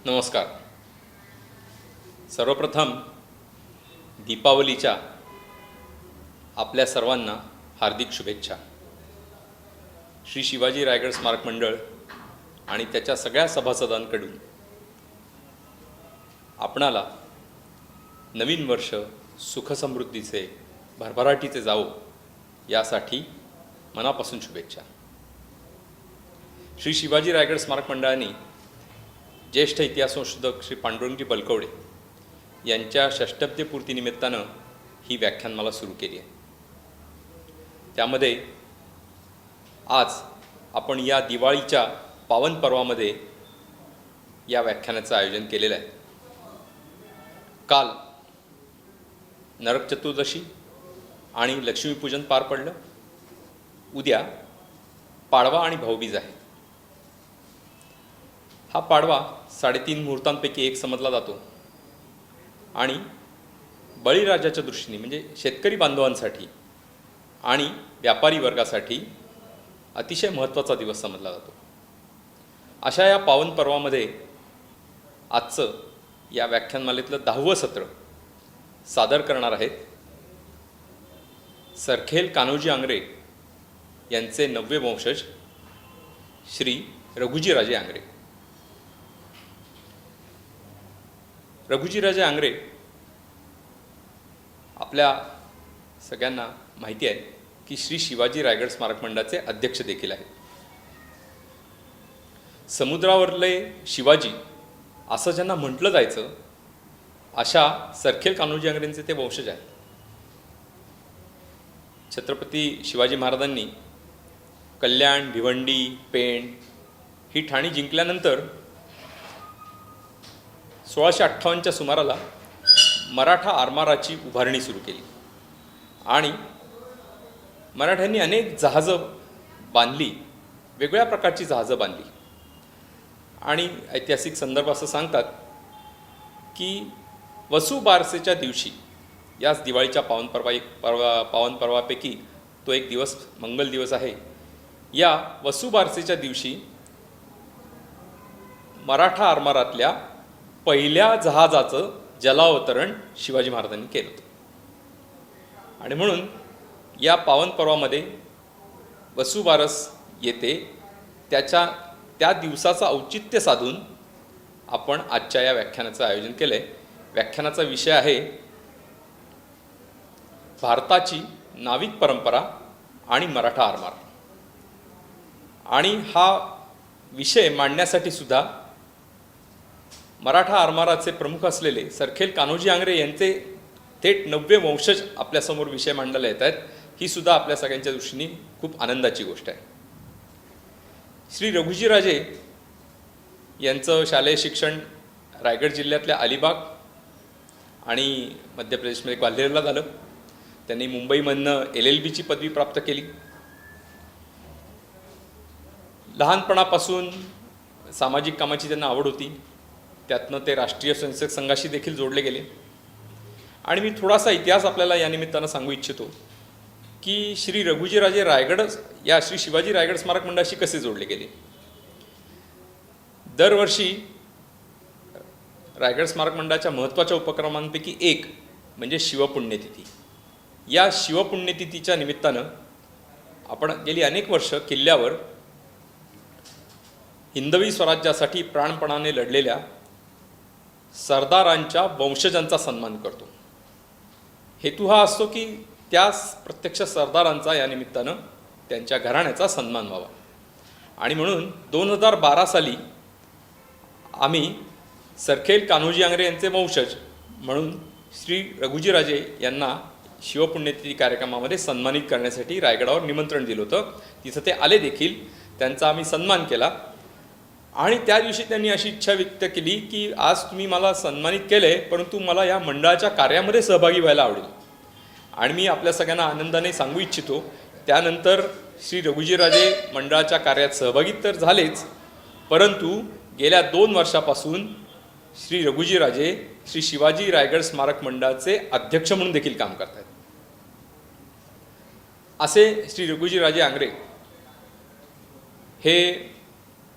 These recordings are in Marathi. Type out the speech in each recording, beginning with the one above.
नमस्कार. सर्वप्रथम दीपावलीच्या आपल्या सर्वांना हार्दिक शुभेच्छा. श्री शिवाजी रायगड स्मारक मंडळ आणि त्याच्या सगळ्या सभासदांकडून आपणाला नवीन वर्ष सुखसमृद्धीचे भरभराटीचे जावो यासाठी मनापासून शुभेच्छा. श्री शिवाजी रायगड स्मारक मंडळाने ज्येष्ठ इतिहास संशोधक श्री पांडुरंगजी बलकवडे यांच्या षष्टब्दीपूर्तीनिमित्तानं ही व्याख्यानमाला सुरू केली आहे. त्यामध्ये आज आपण या दिवाळीच्या पावन पर्वामध्ये या व्याख्यानाचं आयोजन केलेलं आहे. काल नरक चतुर्दशी आणि लक्ष्मीपूजन पार पडलं. उद्या पाडवा आणि भाऊबीज आहे. हा पाडवा 3.5 मुहूर्तांपैकी एक समजला जातो आणि बळीराजाच्या दृष्टीने म्हणजे शेतकरी बांधवांसाठी आणि व्यापारी वर्गासाठी अतिशय महत्त्वाचा दिवस समजला जातो. अशा या पावन पर्वामध्ये आजचं या व्याख्यानमालेतलं 10वं सत्र सादर करणार आहेत सरखेल कान्होजी आंग्रे यांचे 9वे वंशज श्री रघुजीराजे आंग्रे. रघुजीराजे आंग्रे आपल्या सगळ्यांना माहिती आहे की श्री शिवाजी रायगड स्मारक मंडळाचे अध्यक्ष देखील आहेत. समुद्रावरले शिवाजी असं ज्यांना म्हटलं जायचं अशा सरखेल कान्होजी आंग्रेंचे ते वंशज आहेत. छत्रपती शिवाजी महाराजांनी कल्याण, भिवंडी, पेण ही ठाणी जिंकल्यानंतर 1658च्या सुमाराला मराठा आरमाराची उभारणी सुरू केली आणि मराठ्यांनी अनेक जहाजं बांधली, वेगवेगळ्या प्रकारची जहाजं बांधली. आणि ऐतिहासिक संदर्भ असं सांगतात की वसुबारसेच्या दिवशी, याच दिवाळीच्या पावन पर्वापैकी तो एक दिवस मंगल दिवस आहे, या वसुबारसेच्या दिवशी मराठा आरमारातल्या पहिल्या जहाजाचं जलावतरण शिवाजी महाराजांनी केलं होतं. आणि म्हणून या पावन पर्वामध्ये वसुबारस येते, त्या दिवसाचं औचित्य साधून आपण आजच्या या व्याख्यानाचं आयोजन केलं आहे. व्याख्यानाचा विषय आहे भारताची नाविक परंपरा आणि मराठा आरमार. आणि हा विषय मांडण्यासाठी सुद्धा मराठा आरमाराचे प्रमुख असलेले सरखेल कान्होजी आंग्रे यांचे थेट 9वे वंशज आपल्यासमोर विषय मांडायला येत आहेत. ही सुद्धा आपल्या सगळ्यांच्या दृष्टीने खूप आनंदाची गोष्ट आहे. श्री रघुजीराजे यांचं शालेय शिक्षण रायगड जिल्ह्यातल्या अलिबाग आणि मध्य प्रदेशमध्ये ग्वाल्हेरला झालं. त्यांनी मुंबईमधनं LLB ची पदवी प्राप्त केली. लहानपणापासून सामाजिक कामाची त्यांना आवड होती. त्यातनं ते राष्ट्रीय स्वयंसेवक संघाशी देखील जोडले गेले. आणि मी थोडासा इतिहास आपल्याला या निमित्तानं सांगू इच्छितो की श्री रघुजीराजे या श्री शिवाजी रायगड स्मारक मंडळाशी कसे जोडले गेले. दरवर्षी रायगड स्मारक मंडळाच्या महत्त्वाच्या उपक्रमांपैकी एक म्हणजे शिवपुण्यतिथी. या शिवपुण्यतिथीच्या निमित्तानं आपण गेली अनेक वर्ष किल्ल्यावर हिंदवी स्वराज्यासाठी प्राणपणाने लढलेल्या सरदारांच्या वंशजांचा सन्मान करतो. हेतू हा असतो की त्या प्रत्यक्ष सरदारांचा या निमित्तानं त्यांच्या घराण्याचा सन्मान व्हावा. आणि म्हणून 2012 साली आम्ही सरखेल कान्होजी आंग्रे यांचे वंशज म्हणून श्री रघुजीराजे यांना शिवपुण्यतिथी कार्यक्रमामध्ये सन्मानित करण्यासाठी रायगडावर निमंत्रण दिलं होतं. तिथं ते आले देखील. त्यांचा आम्ही सन्मान केला. आणि त्या दिवशी त्यांनी अशी इच्छा व्यक्त केली की आज तुम्ही मला सन्मानित केले, परंतु मला या मंडळाच्या कार्यामध्ये सहभागी व्हायला आवडेल. आणि मी आपल्या सगळ्यांना आनंदाने सांगू इच्छितो, त्यानंतर श्री रघुजीराजे मंडळाच्या कार्यात सहभागी तर झालेच, परंतु गेल्या 2 वर्षापासून श्री रघुजीराजे श्री शिवाजी रायगड स्मारक मंडळाचे अध्यक्ष म्हणून देखील काम करत आहेत. असे श्री रघुजीराजे आंग्रे हे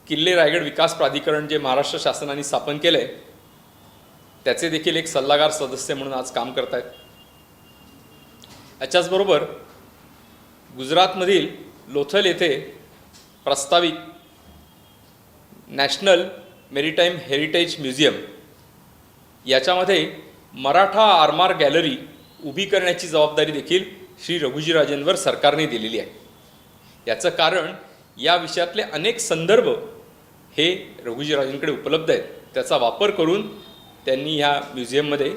किल्ले रायगड विकास प्राधिकरण जे महाराष्ट्र शासनाने स्थापन केलं आहे त्याचे देखील एक सल्लागार सदस्य म्हणून आज काम करत आहेत. याच्याचबरोबर गुजरातमधील लोथल येथे प्रस्तावित नॅशनल मेरीटाईम हेरिटेज म्युझियम याच्यामध्ये मराठा आरमार गॅलरी उभी करण्याची जबाबदारी देखील श्री रघुजीराजेंवर सरकारने दिलेली आहे. याचं कारण या विषयातले अनेक संदर्भ हे रघुजीराजेंकडे उपलब्ध आहेत. त्याचा वापर करून त्यांनी ह्या म्युझियममध्ये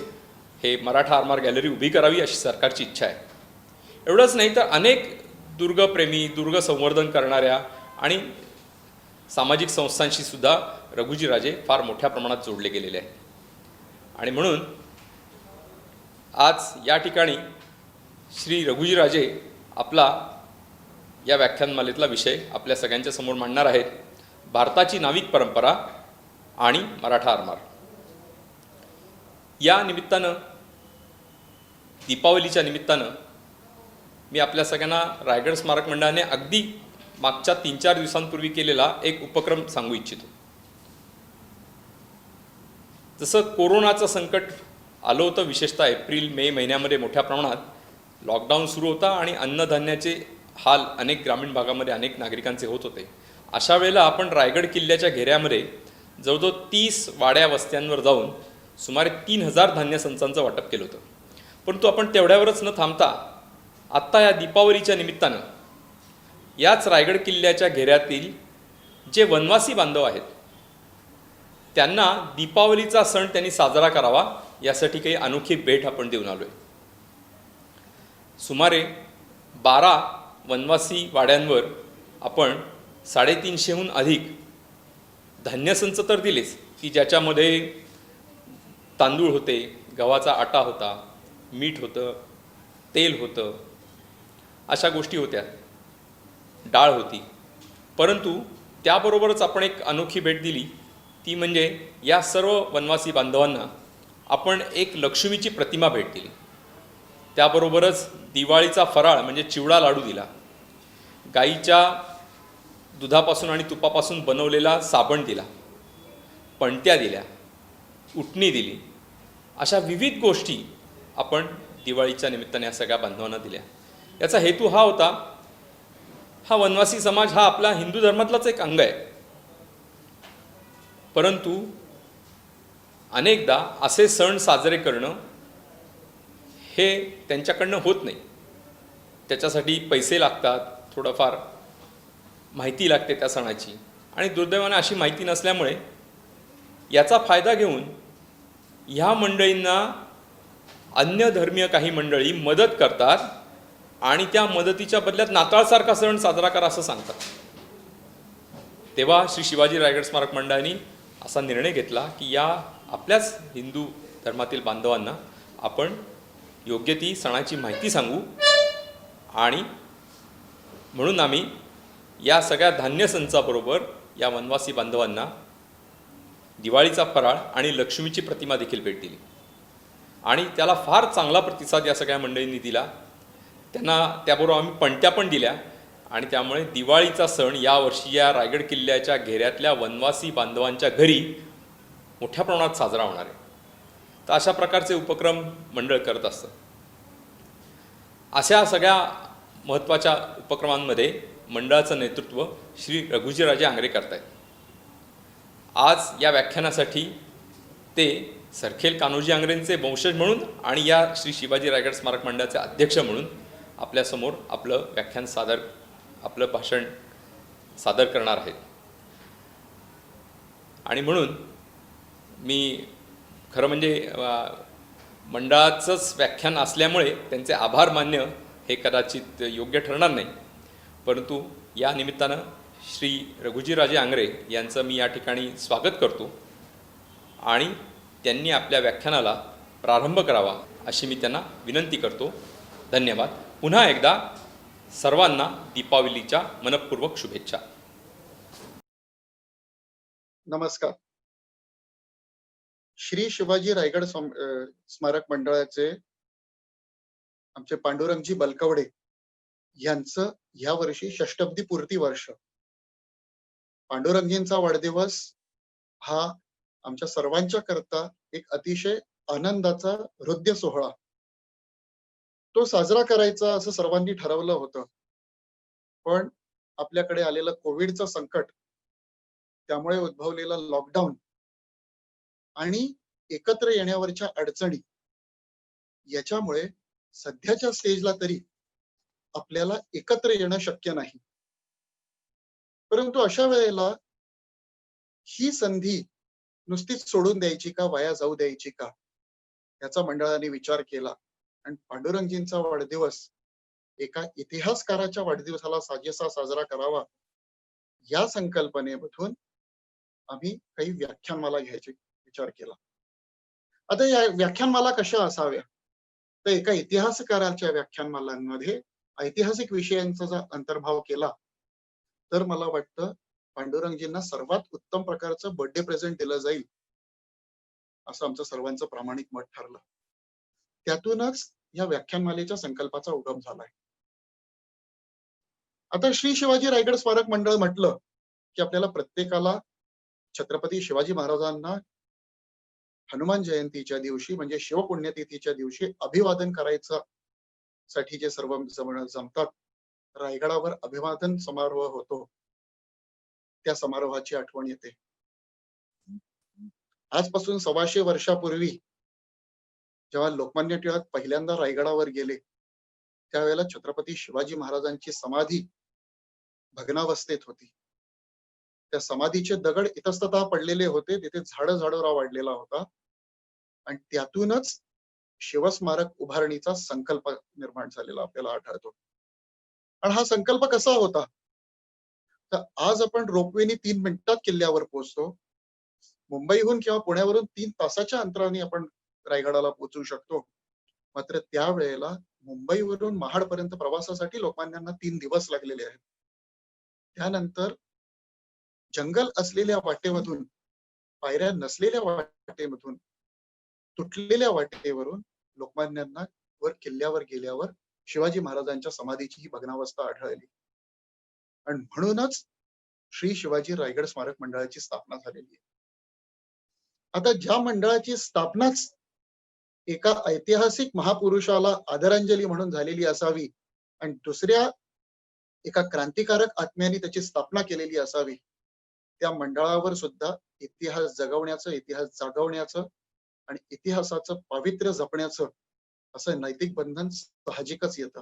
हे मराठा आरमार गॅलरी उभी करावी अशी सरकारची इच्छा आहे. एवढंच नाही तर अनेक दुर्गप्रेमी, दुर्ग संवर्धन करणाऱ्या आणि सामाजिक संस्थांशी सुद्धा रघुजीराजे फार मोठ्या प्रमाणात जोडले गेलेले आहेत. आणि म्हणून आज या ठिकाणी श्री रघुजीराजे आपला या व्याख्यानमालेतला विषय आपल्या सगळ्यांच्या समोर मांडणार आहेत, भारताची नाविक परंपरा आणि मराठा आरमार. या निमित्तानं, दीपावलीच्या निमित्तानं मी आपल्या सगळ्यांना रायगड स्मारक मंडळाने अगदी मागच्या 3-4 दिवसांपूर्वी केलेला एक उपक्रम सांगू इच्छितो. जसं कोरोनाचं संकट आलं होतं, विशेषतः एप्रिल-मे महिन्यामध्ये मोठ्या प्रमाणात लॉकडाऊन सुरू होता आणि अन्नधान्याचे हाल अनेक ग्रामीण भागामध्ये अनेक नागरिकांचे होत होते. अशा वेळेला आपण रायगड किल्ल्याच्या घेऱ्यामध्ये जवळजवळ 30 वाड्या वस्त्यांवर जाऊन सुमारे 3000 धान्य संचांचं वाटप केलं होतं. परंतु आपण तेवढ्यावरच न थांबता आत्ता या दीपावलीच्या निमित्तानं याच रायगड किल्ल्याच्या घेऱ्यातील जे वनवासी बांधव आहेत त्यांना दीपावलीचा सण त्यांनी साजरा करावा यासाठी काही अनोखी भेट आपण देऊन आलो आहे. सुमारे 12 वनवासी वाड्यांवर आपण 350हून अधिक धान्यसंच तर दिलेच की ज्याच्यामध्ये तांदूळ होते, गव्हाचा आटा होता, मीठ होतं, तेल होतं, अशा गोष्टी होत्या, डाळ होती. परंतु त्याबरोबरच आपण एक अनोखी भेट दिली, ती म्हणजे या सर्व वनवासी बांधवांना आपण एक लक्ष्मीची प्रतिमा भेट दिली. त्याबरोबरच दिवाळीचा फराळ म्हणजे चिवडा लाडू दिला, गाईच्या दुधापासून आणि तुपापासून बनवलेला साबण दिला, पणत्या दिल्या, उटणी दिली. अशा विविध गोष्टी आपण दिवाळीच्या निमित्ताने या सगळ्या बांधवांना दिल्या. याचा हेतू हा होता, हा वनवासी समाज हा आपला हिंदू धर्मातलाच एक अंग आहे, परंतु अनेकदा असे सण साजरे करणं हे त्यांच्याकडनं होत नाही. त्याच्यासाठी पैसे लागतात, थोडंफार माहिती लागते त्या सणाची, आणि दुर्दैवाने अशी माहिती नसल्यामुळे याचा फायदा घेऊन ह्या मंडळींना अन्य धर्मीय काही मंडळी मदत करतात आणि त्या मदतीच्या बदल्यात नाताळसारखा सण साजरा करा असं सांगतात. तेव्हा श्री शिवाजी रायगड स्मारक मंडळाने असा निर्णय घेतला की या आपल्याच हिंदू धर्मातील बांधवांना आपण योग्य ती सणाची माहिती सांगू, आणि म्हणून आम्ही या सगळ्या धान्य संचाबरोबर या वनवासी बांधवांना दिवाळीचा फराळ आणि लक्ष्मीची प्रतिमा देखील भेट दिली. आणि त्याला फार चांगला प्रतिसाद या सगळ्या मंडळींनी दिला. त्यांना त्याबरोबर आम्ही पणत्या पण दिल्या, आणि त्यामुळे दिवाळीचा सण यावर्षी या रायगड किल्ल्याच्या घेऱ्यातल्या वनवासी बांधवांच्या घरी मोठ्या प्रमाणात साजरा होणार आहे. तर अशा प्रकारचे उपक्रम मंडळ करत असतं. अशा सगळ्या महत्त्वाच्या उपक्रमांमध्ये मंडळाचं नेतृत्व श्री रघुजीराजे आंग्रे करत आहेत. आज या व्याख्यानासाठी ते सरखेल कान्होजी आंग्रेंचे वंशज म्हणून आणि या श्री शिवाजी रायगड स्मारक मंडळाचे अध्यक्ष म्हणून आपल्यासमोर आपलं भाषण सादर करणार आहेत. आणि म्हणून मी खरं म्हणजे मंडळाचंच व्याख्यान असल्यामुळे त्यांचे आभार मानणं हे कदाचित योग्य ठरणार नाही, परंतु या निमित्तानं श्री रघुजीराजे आंग्रे यांचं मी या ठिकाणी स्वागत करतो आणि त्यांनी आपल्या व्याख्यानाला प्रारंभ करावा अशी मी त्यांना विनंती करतो. धन्यवाद. पुन्हा एकदा सर्वांना दीपावलीच्या मनपूर्वक शुभेच्छा. नमस्कार. श्री शिवाजी रायगड स्मारक मंडळाचे आमचे पांडुरंगजी बलकवडे यांचं या वर्षी षष्टब्दी पूर्ती वर्ष. पांडुरंगजींचा वाढदिवस हा आमच्या सर्वांच्या करता एक अतिशय आनंदाचा हृदय सोहळा. तो साजरा करायचा असं सर्वांनी ठरवलं होतं, पण आपल्याकडे आलेलं कोविडचं संकट, त्यामुळे उद्भवलेला लॉकडाऊन आणि एकत्र येण्यावरच्या अडचणी याच्यामुळे सध्याच्या स्टेजला तरी आपल्याला एकत्र येणं शक्य नाही. परंतु अशा वेळेला ही संधी नुसतीच सोडून द्यायची का, वाया जाऊ द्यायची का, याचा मंडळाने विचार केला आणि पांडुरंगजींचा वाढदिवस एका इतिहासकाराच्या वाढदिवसाला साजेसा साजरा करावा या संकल्पनेमधून आम्ही काही व्याख्यानमाला घ्यायचा विचार केला. आता या व्याख्यानमाला कशा असाव्या, तर एका इतिहासकाराच्या व्याख्यानमालांमध्ये ऐतिहासिक विषयांचा जर अंतर्भाव केला तर मला वाटतं पांडुरंगजींना सर्वात उत्तम प्रकारचं बर्थडे प्रेझेंट दिलं जाईल असं आमचं सर्वांचं प्रामाणिक मत ठरलं. त्यातूनच या व्याख्यानमालेच्या संकल्पाचा उगम झालाय. आता श्री शिवाजी रायगड स्मारक मंडळ म्हटलं की आपल्याला प्रत्येकाला छत्रपती शिवाजी महाराजांना हनुमान जयंतीच्या दिवशी म्हणजे शिवपुण्यतिथीच्या दिवशी अभिवादन करायचं साठी जे सर्व जमतात, रायगडावर अभिवादन समारोह होतो, त्या समारोहाची आठवण येते. आजपासून 125 वर्षापूर्वी जेव्हा लोकमान्य टिळक पहिल्यांदा रायगडावर गेले, त्यावेळेला छत्रपती शिवाजी महाराजांची समाधी भग्नावस्थेत होती. त्या समाधीचे दगड इतस्ततः पडलेले होते, तिथे झाडोरा वाढलेला होता आणि त्यातूनच शिवस्मारक उभारणीचा संकल्प निर्माण झालेला आपल्याला आढळतो. आणि हा संकल्प कसा होता, तर आज आपण रोपवेने 3 मिनिटात किल्ल्यावर पोहोचतो. मुंबईहून किंवा पुण्यावरून 3 तासाच्या अंतराने आपण रायगडाला पोहोचू शकतो. मात्र त्यावेळेला मुंबईवरून महाडपर्यंत प्रवासासाठी लोकमान्यांना 3 दिवस लागलेले आहेत. त्यानंतर जंगल असलेल्या वाटेमधून, पायऱ्या नसलेल्या वाटेमधून, तुटलेल्या वाटेवरून लोकमान्यांना वर किल्ल्यावर गेल्यावर शिवाजी महाराजांच्या समाधीची ही भग्नावस्था आढळली आणि म्हणूनच श्री शिवाजी रायगड स्मारक मंडळाची स्थापना झालेली आहे. आता ज्या मंडळाची स्थापनाच एका ऐतिहासिक महापुरुषाला आदरांजली म्हणून झालेली असावी आणि दुसऱ्या एका क्रांतिकारक आत्म्याने त्याची स्थापना केलेली असावी, त्या मंडळावर सुद्धा इतिहास जगवण्याचं, इतिहास जागवण्याचं आणि इतिहासाचं पावित्र्य जपण्याचं असं नैतिक बंधन साहजिकच येतं.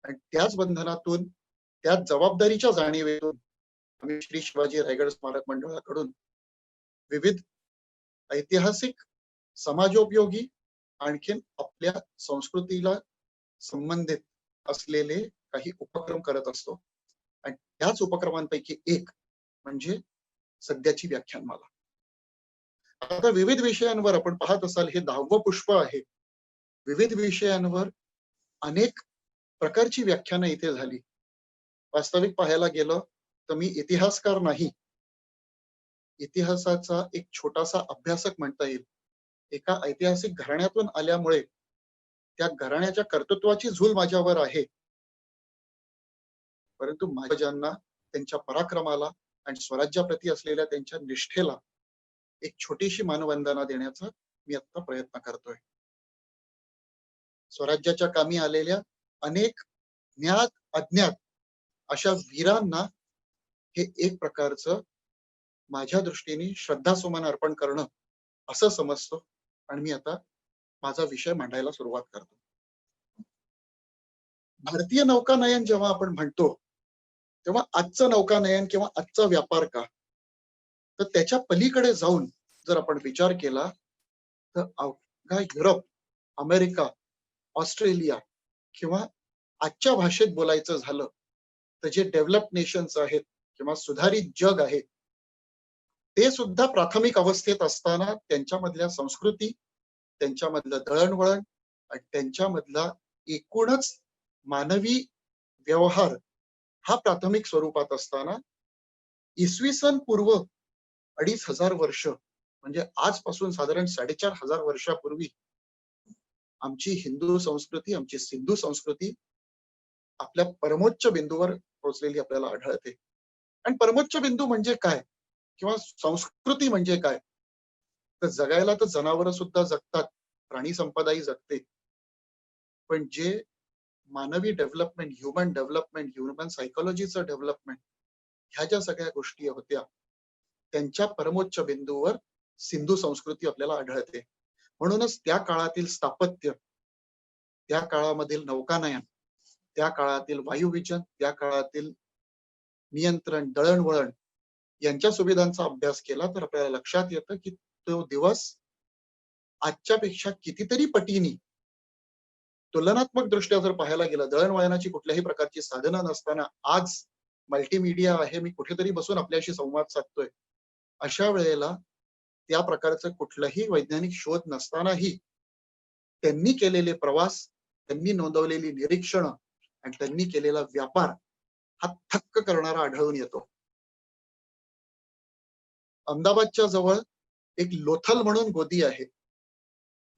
आणि त्याच बंधनातून, त्याच जबाबदारीच्या जाणीवेतून आम्ही श्री शिवाजी रायगड स्मारक मंडळाकडून विविध ऐतिहासिक, समाजोपयोगी, आणखीन आपल्या संस्कृतीला संबंधित असलेले काही उपक्रम करत असतो. आणि त्याच उपक्रमांपैकी एक म्हणजे सध्याची व्याख्यानमाला. आता विविध विषयांवर आपण पाहत असाल, हे 10वं पुष्प आहे. विविध विषयांवर अनेक प्रकारची व्याख्यानं इथे झाली. वास्तविक पाहायला गेलं तर मी इतिहासकार नाही, इतिहासाचा एक छोटासा अभ्यासक म्हणता येईल. एका ऐतिहासिक घराण्यातून आल्यामुळे त्या घराण्याच्या कर्तृत्वाची झूल माझ्यावर आहे, परंतु महाराजांना, त्यांच्या पराक्रमाला आणि स्वराज्याप्रती असलेल्या त्यांच्या निष्ठेला एक छोटीशी मानवंदना देण्याचा मी आता प्रयत्न करतोय. स्वराज्याच्या कामी आलेल्या अनेक ज्ञात अज्ञात अशा वीरांना हे एक प्रकारचं माझ्या दृष्टीने श्रद्धासुमन अर्पण करणं असं समजतो आणि मी आता माझा विषय मांडायला सुरुवात करतो. भारतीय नौकानयन जेव्हा आपण म्हणतो तेव्हा आजचं नौकानयन किंवा आजचा व्यापार का, तर त्याच्या पलीकडे जाऊन जर आपण विचार केला तर अवघा युरोप, अमेरिका, ऑस्ट्रेलिया किंवा आजच्या भाषेत बोलायचं झालं तर जे डेव्हलप नेशन्स आहेत किंवा सुधारित जग आहे, ते सुद्धा प्राथमिक अवस्थेत असताना त्यांच्यामधल्या संस्कृती, त्यांच्यामधलं दळणवळण आणि त्यांच्यामधला एकूणच मानवी व्यवहार हा प्राथमिक स्वरूपात असताना इसवी सन पूर्व 2500 वर्ष म्हणजे आजपासून साधारण 4500 वर्षापूर्वी आमची हिंदू संस्कृती, आमची सिंधू संस्कृती आपल्या परमोच्च बिंदूवर पोहोचलेली आपल्याला आढळते. आणि परमोच्च बिंदू म्हणजे काय किंवा संस्कृती म्हणजे काय? तर जगायला तर जनावरं सुद्धा जगतात, प्राणी संपदाही जगते. पण जे मानवी डेव्हलपमेंट, ह्युमन सायकोलॉजीचं डेव्हलपमेंट, ह्या ज्या सगळ्या गोष्टी होत्या, त्यांच्या परमोच्च बिंदूवर सिंधू संस्कृती आपल्याला आढळते. म्हणूनच त्या काळातील स्थापत्य, त्या काळामधील नौकानयन, त्या काळातील वायुविजन, त्या काळातील नियंत्रण, दळणवळण यांच्या सुविधांचा अभ्यास केला तर आपल्याला लक्षात येतं की तो दिवस आजच्या पेक्षा कितीतरी पटीने तुलनात्मक दृष्ट्या जर पाहायला गेलं, दळणवळणाची कुठल्याही प्रकारची साधनं नसताना आज मल्टीमीडिया आहे, मी कुठेतरी बसून आपल्याशी संवाद साधतोय. अशा वेळेला त्या प्रकारचं कुठलाही वैज्ञानिक शोध नसतानाही त्यांनी केलेले प्रवास, त्यांनी नोंदवलेली निरीक्षणं आणि त्यांनी केलेला व्यापार हा थक्क करणारा आढळून येतो. अहमदाबादच्या जवळ एक लोथल म्हणून गोदी आहे.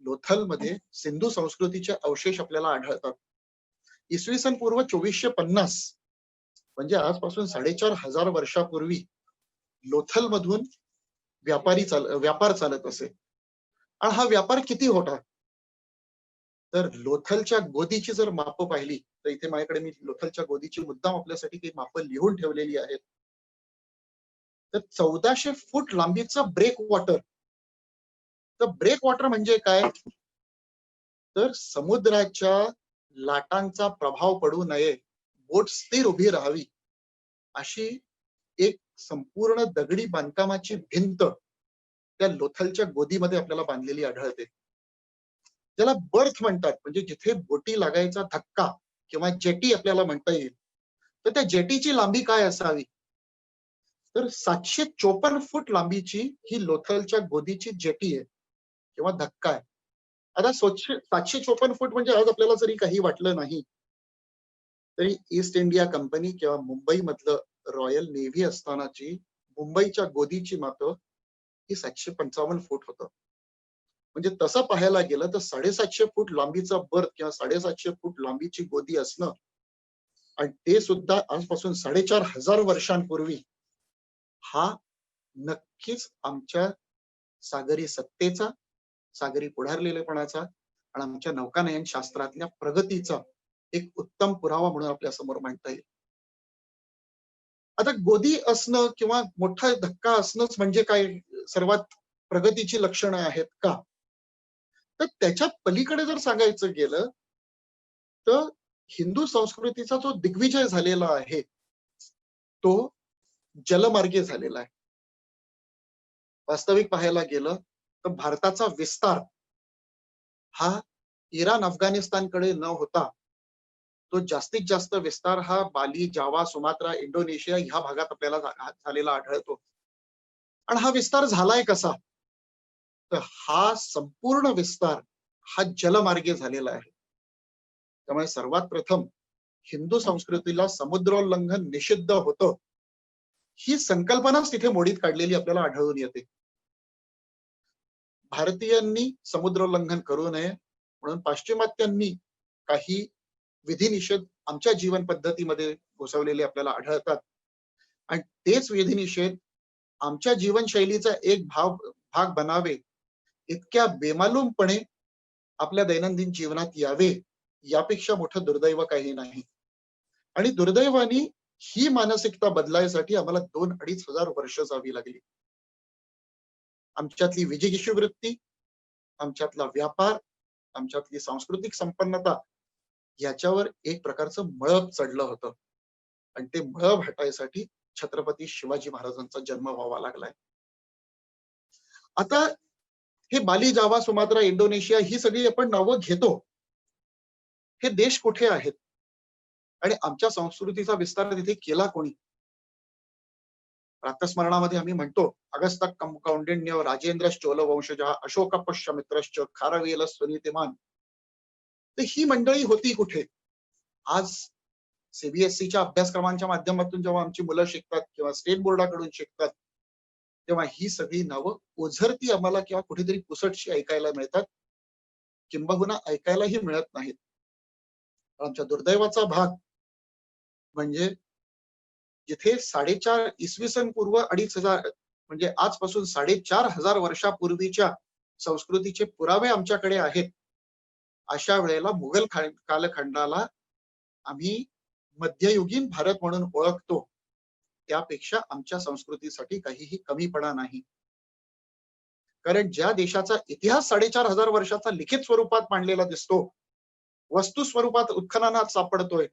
लोथलमध्ये सिंधू संस्कृतीचे अवशेष आपल्याला आढळतात. इसवी सन पूर्व 2450 म्हणजे आजपासून 4500 वर्षापूर्वी लोथल मधून व्यापार चालत असे. आणि हा व्यापार किती होता? तर लोथलच्या गोदीची जर मापं पाहिली तर इथे माझ्याकडे मी लोथलच्या गोदीची मुद्दाम आपल्यासाठी काही मापं लिहून ठेवलेली आहेत. तर 1400 फूट लांबीचं ब्रेक वॉटर. तर ब्रेक वॉटर म्हणजे काय? तर समुद्राच्या लाटांचा प्रभाव पडू नये, बोट स्थिर उभी राहावी, अशी एक संपूर्ण दगडी बांधकामाची भिंत त्या लोथलच्या गोदीमध्ये आपल्याला बांधलेली आढळते. त्याला बर्थ म्हणतात, म्हणजे जिथे बोटी लागायचा धक्का किंवा जेटी आपल्याला म्हणता येईल. तर त्या जेटीची लांबी काय असावी? तर 754 फूट लांबीची ही लोथलच्या गोदीची जेटी आहे किंवा धक्का आहे. आता 754 फूट म्हणजे आज आपल्याला जरी काही वाटलं नाही तरी ईस्ट इंडिया कंपनी किंवा मुंबई मधलं रॉयल नेव्ही असतानाची मुंबईच्या गोदीची माप ही 755 फूट होतं. म्हणजे तसं पाहायला गेलं तर 750 फूट लांबीचा बर्थ किंवा 750 फूट लांबीची गोदी असणं आणि ते सुद्धा आजपासून 4500 वर्षांपूर्वी, हा नक्कीच आमच्या सागरी सत्तेचा, सागरी पुढारलेलेपणाचा आणि आमच्या नौकानयन शास्त्रातल्या प्रगतीचा एक उत्तम पुरावा म्हणून आपल्या समोर मांडता येईल. आता गोदी असणं किंवा मोठा धक्का असणंच म्हणजे काय सर्वात प्रगतीची लक्षणं आहेत का? तर त्याच्या पलीकडे जर सांगायचं गेलं तर हिंदू संस्कृतीचा जो दिग्विजय झालेला आहे तो जलमार्गे झालेला आहे. वास्तविक पाहायला गेलं तर भारताचा विस्तार हा इराण अफगाणिस्तानकडे न होता तो जास्तीत जास्त विस्तार हा बाली, जावा, सुमात्रा, इंडोनेशिया ह्या भागात आपल्याला झालेला आढळतो. आणि हा विस्तार झालाय कसा? तर हा संपूर्ण विस्तार हा जलमार्गे झालेला आहे. त्यामुळे सर्वात प्रथम हिंदू संस्कृतीला समुद्रोल्लंघन निषिद्ध होतं, ही संकल्पनाच तिथे मोडीत काढलेली आपल्याला आढळून येते. भारतीयांनी समुद्रोल्लंघन करू नये म्हणून पाश्चिमात्यांनी काही विधिनिषेध आमच्या जीवन पद्धतीमध्ये घुसवलेले आपल्याला आढळतात. आणि तेच विधिनिषेध आमच्या जीवनशैलीचा एक भाग बनावे इतक्या बेमालूमपणे आपल्या दैनंदिन जीवनात यावे, यापेक्षा मोठं दुर्दैव काही नाही. आणि दुर्दैवाने ही मानसिकता बदलायसाठी आम्हाला 2-2.5 वर्ष जावी लागली. आमच्यातली विजिगीषू वृत्ती, आमच्यातला व्यापार, आमच्यातली सांस्कृतिक संपन्नता याच्यावर एक प्रकारचं मळब चढलं होतं. आणि ते मळब हटायसाठी छत्रपती शिवाजी महाराजांचा जन्म व्हावा लागलाय. आता हे बाली, जावा, सुमात्रा, इंडोनेशिया ही सगळी आपण नावं घेतो. हे देश कुठे आहेत आणि आमच्या संस्कृतीचा विस्तार तिथे केला कोणी? प्रातस्मरणामध्ये आम्ही म्हणतो अगस्त्य कौंडिन्य राजेंद्र चोल वंशज अशोक पुष्यमित्रश्च खारवेल सुनीतिमान. तर ही मंडळी होती कुठे? आज सीबीएसईच्या अभ्यासक्रमांच्या माध्यमातून जेव्हा आमची मुलं शिकतात किंवा स्टेट बोर्डाकडून शिकतात, तेव्हा ही सगळी नावं ओझरती आम्हाला किंवा कुठेतरी पुसटशी ऐकायला मिळतात, किंबहुना ऐकायलाही मिळत नाहीत. आमच्या दुर्दैवाचा भाग म्हणजे जिथे 4.5 इसवी सन पूर्व 2,500 म्हणजे आजपासून 4,500 वर्षापूर्वीच्या संस्कृतीचे पुरावे आमच्याकडे आहेत. अशा वेळेला मुघल कालखंडाला आम्ही मध्ययुगीन भारत म्हणून ओळखतो. त्यापेक्षा आमच्या संस्कृतीसाठी काहीही कमीपणा नाही. कारण ज्या देशाचा इतिहास 4,500 वर्षाचा लिखित स्वरूपात मांडलेला दिसतो, वस्तू स्वरूपात उत्खननात सापडतोय,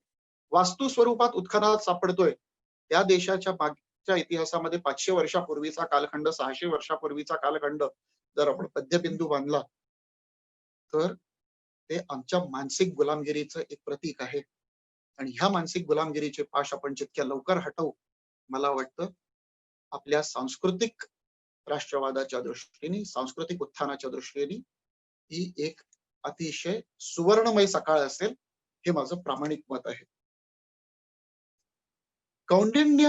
वास्तू स्वरूपात उत्खननात सापडतोय, त्या देशाच्या मागच्या इतिहासामध्ये 500 वर्षापूर्वीचा कालखंड, 600 वर्षापूर्वीचा कालखंड जर आपण पद्यबिंदू बांधला तर ते आमच्या मानसिक गुलामगिरीचं एक प्रतीक आहे. आणि ह्या मानसिक गुलामगिरीचे पाश आपण जितक्या लवकर हटवू, मला वाटतं आपल्या सांस्कृतिक राष्ट्रवादाच्या दृष्टीने, सांस्कृतिक उत्थानाच्या दृष्टीने ही एक अतिशय सुवर्णमय सकाळ असेल, हे माझं प्रामाणिक मत आहे. कौंडिन्य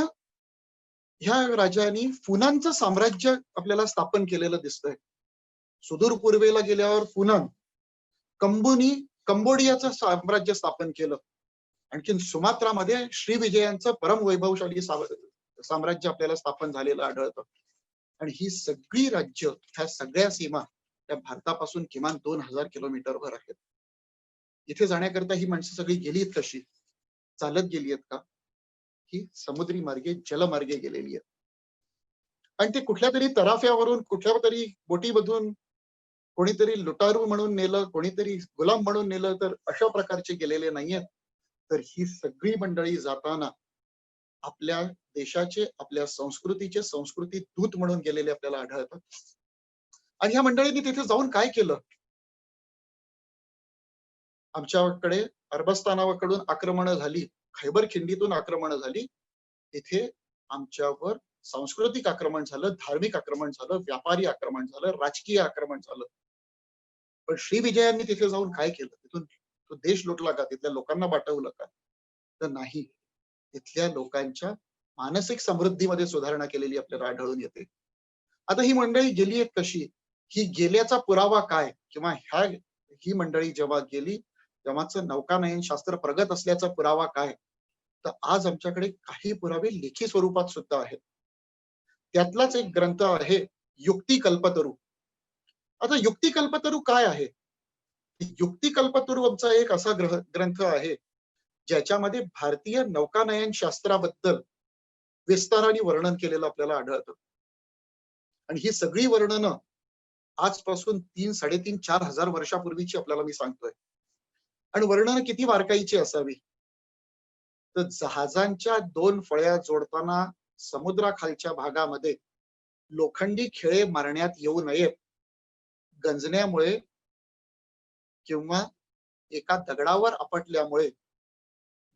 ह्या राजांनी फुनांचं साम्राज्य आपल्याला स्थापन केलेलं दिसतंय. सुदूर पूर्वेला गेल्यावर फुनान, कंबोडियाचं साम्राज्य स्थापन केलं. आणखीन सुमात्रामध्ये श्रीविजयांचं परम वैभवशाली साम्राज्य आपल्याला स्थापन झालेलं आढळतं. आणि ही सगळी राज्य, ह्या सगळ्या सीमा त्या भारतापासून किमान 2,000 किलोमीटरवर आहेत. इथे जाण्याकरता ही माणसं सगळी गेलीत कशी? चालत गेली आहेत का? ही समुद्री मार्गे, जलमार्गे गेलेली आहेत. आणि ते कुठल्या तरी तराफ्यावरून, कुठल्या तरी बोटीमधून कोणीतरी लुटारू म्हणून नेलं, कोणीतरी गुलाम म्हणून नेलं, तर अशा प्रकारचे गेलेले नाहीयेत. तर ही सगळी मंडळी जाताना आपल्या देशाचे, आपल्या संस्कृतीचे संस्कृती दूत म्हणून गेलेले आपल्याला आढळतात. आणि ह्या मंडळींनी तिथे जाऊन काय केलं? आमच्याकडे अरबस्तानाकडून आक्रमण झाली, खैबर खिंडीतून आक्रमण झाली, तिथे आमच्यावर सांस्कृतिक आक्रमण झालं, धार्मिक आक्रमण झालं, व्यापारी आक्रमण झालं, राजकीय आक्रमण झालं. पण श्रीविजयांनी तिथे जाऊन काय केलं? तिथून तो देश लुटला का? तिथल्या लोकांना वाटवलं का? तर नाही. तिथल्या लोकांच्या मानसिक समृद्धीमध्ये सुधारणा केलेली आपल्याला आढळून येते. आता ही मंडळी गेली आहेत कशी? ही गेल्याचा पुरावा काय? किंवा ही मंडळी जेव्हा गेली तेव्हाचं नौकानयन शास्त्र प्रगत असल्याचा पुरावा काय? तर आज आमच्याकडे काही पुरावे लेखी स्वरूपात सुद्धा आहेत. त्यातलाच एक ग्रंथ आहे युक्ती कल्पतरू. आता युक्ती कल्पतरू काय आहे? युक्ती कल्पतरू आमचा एक असा ग्रंथ आहे ज्याच्यामध्ये भारतीय नौकानयन शास्त्राबद्दल विस्ताराने वर्णन केलेलं आपल्याला आढळतं. आणि ही सगळी वर्णनं आजपासून 3,500-4,000 वर्षापूर्वीची आपल्याला मी सांगतोय. आणि वर्णनं किती बारकाईची असावी? तर जहाजांच्या 2 फळ्या जोडताना समुद्राखालच्या भागामध्ये लोखंडी खिळे मारण्यात येऊ नयेत, गंजण्यामुळे किंवा एका दगडावर आपटल्यामुळे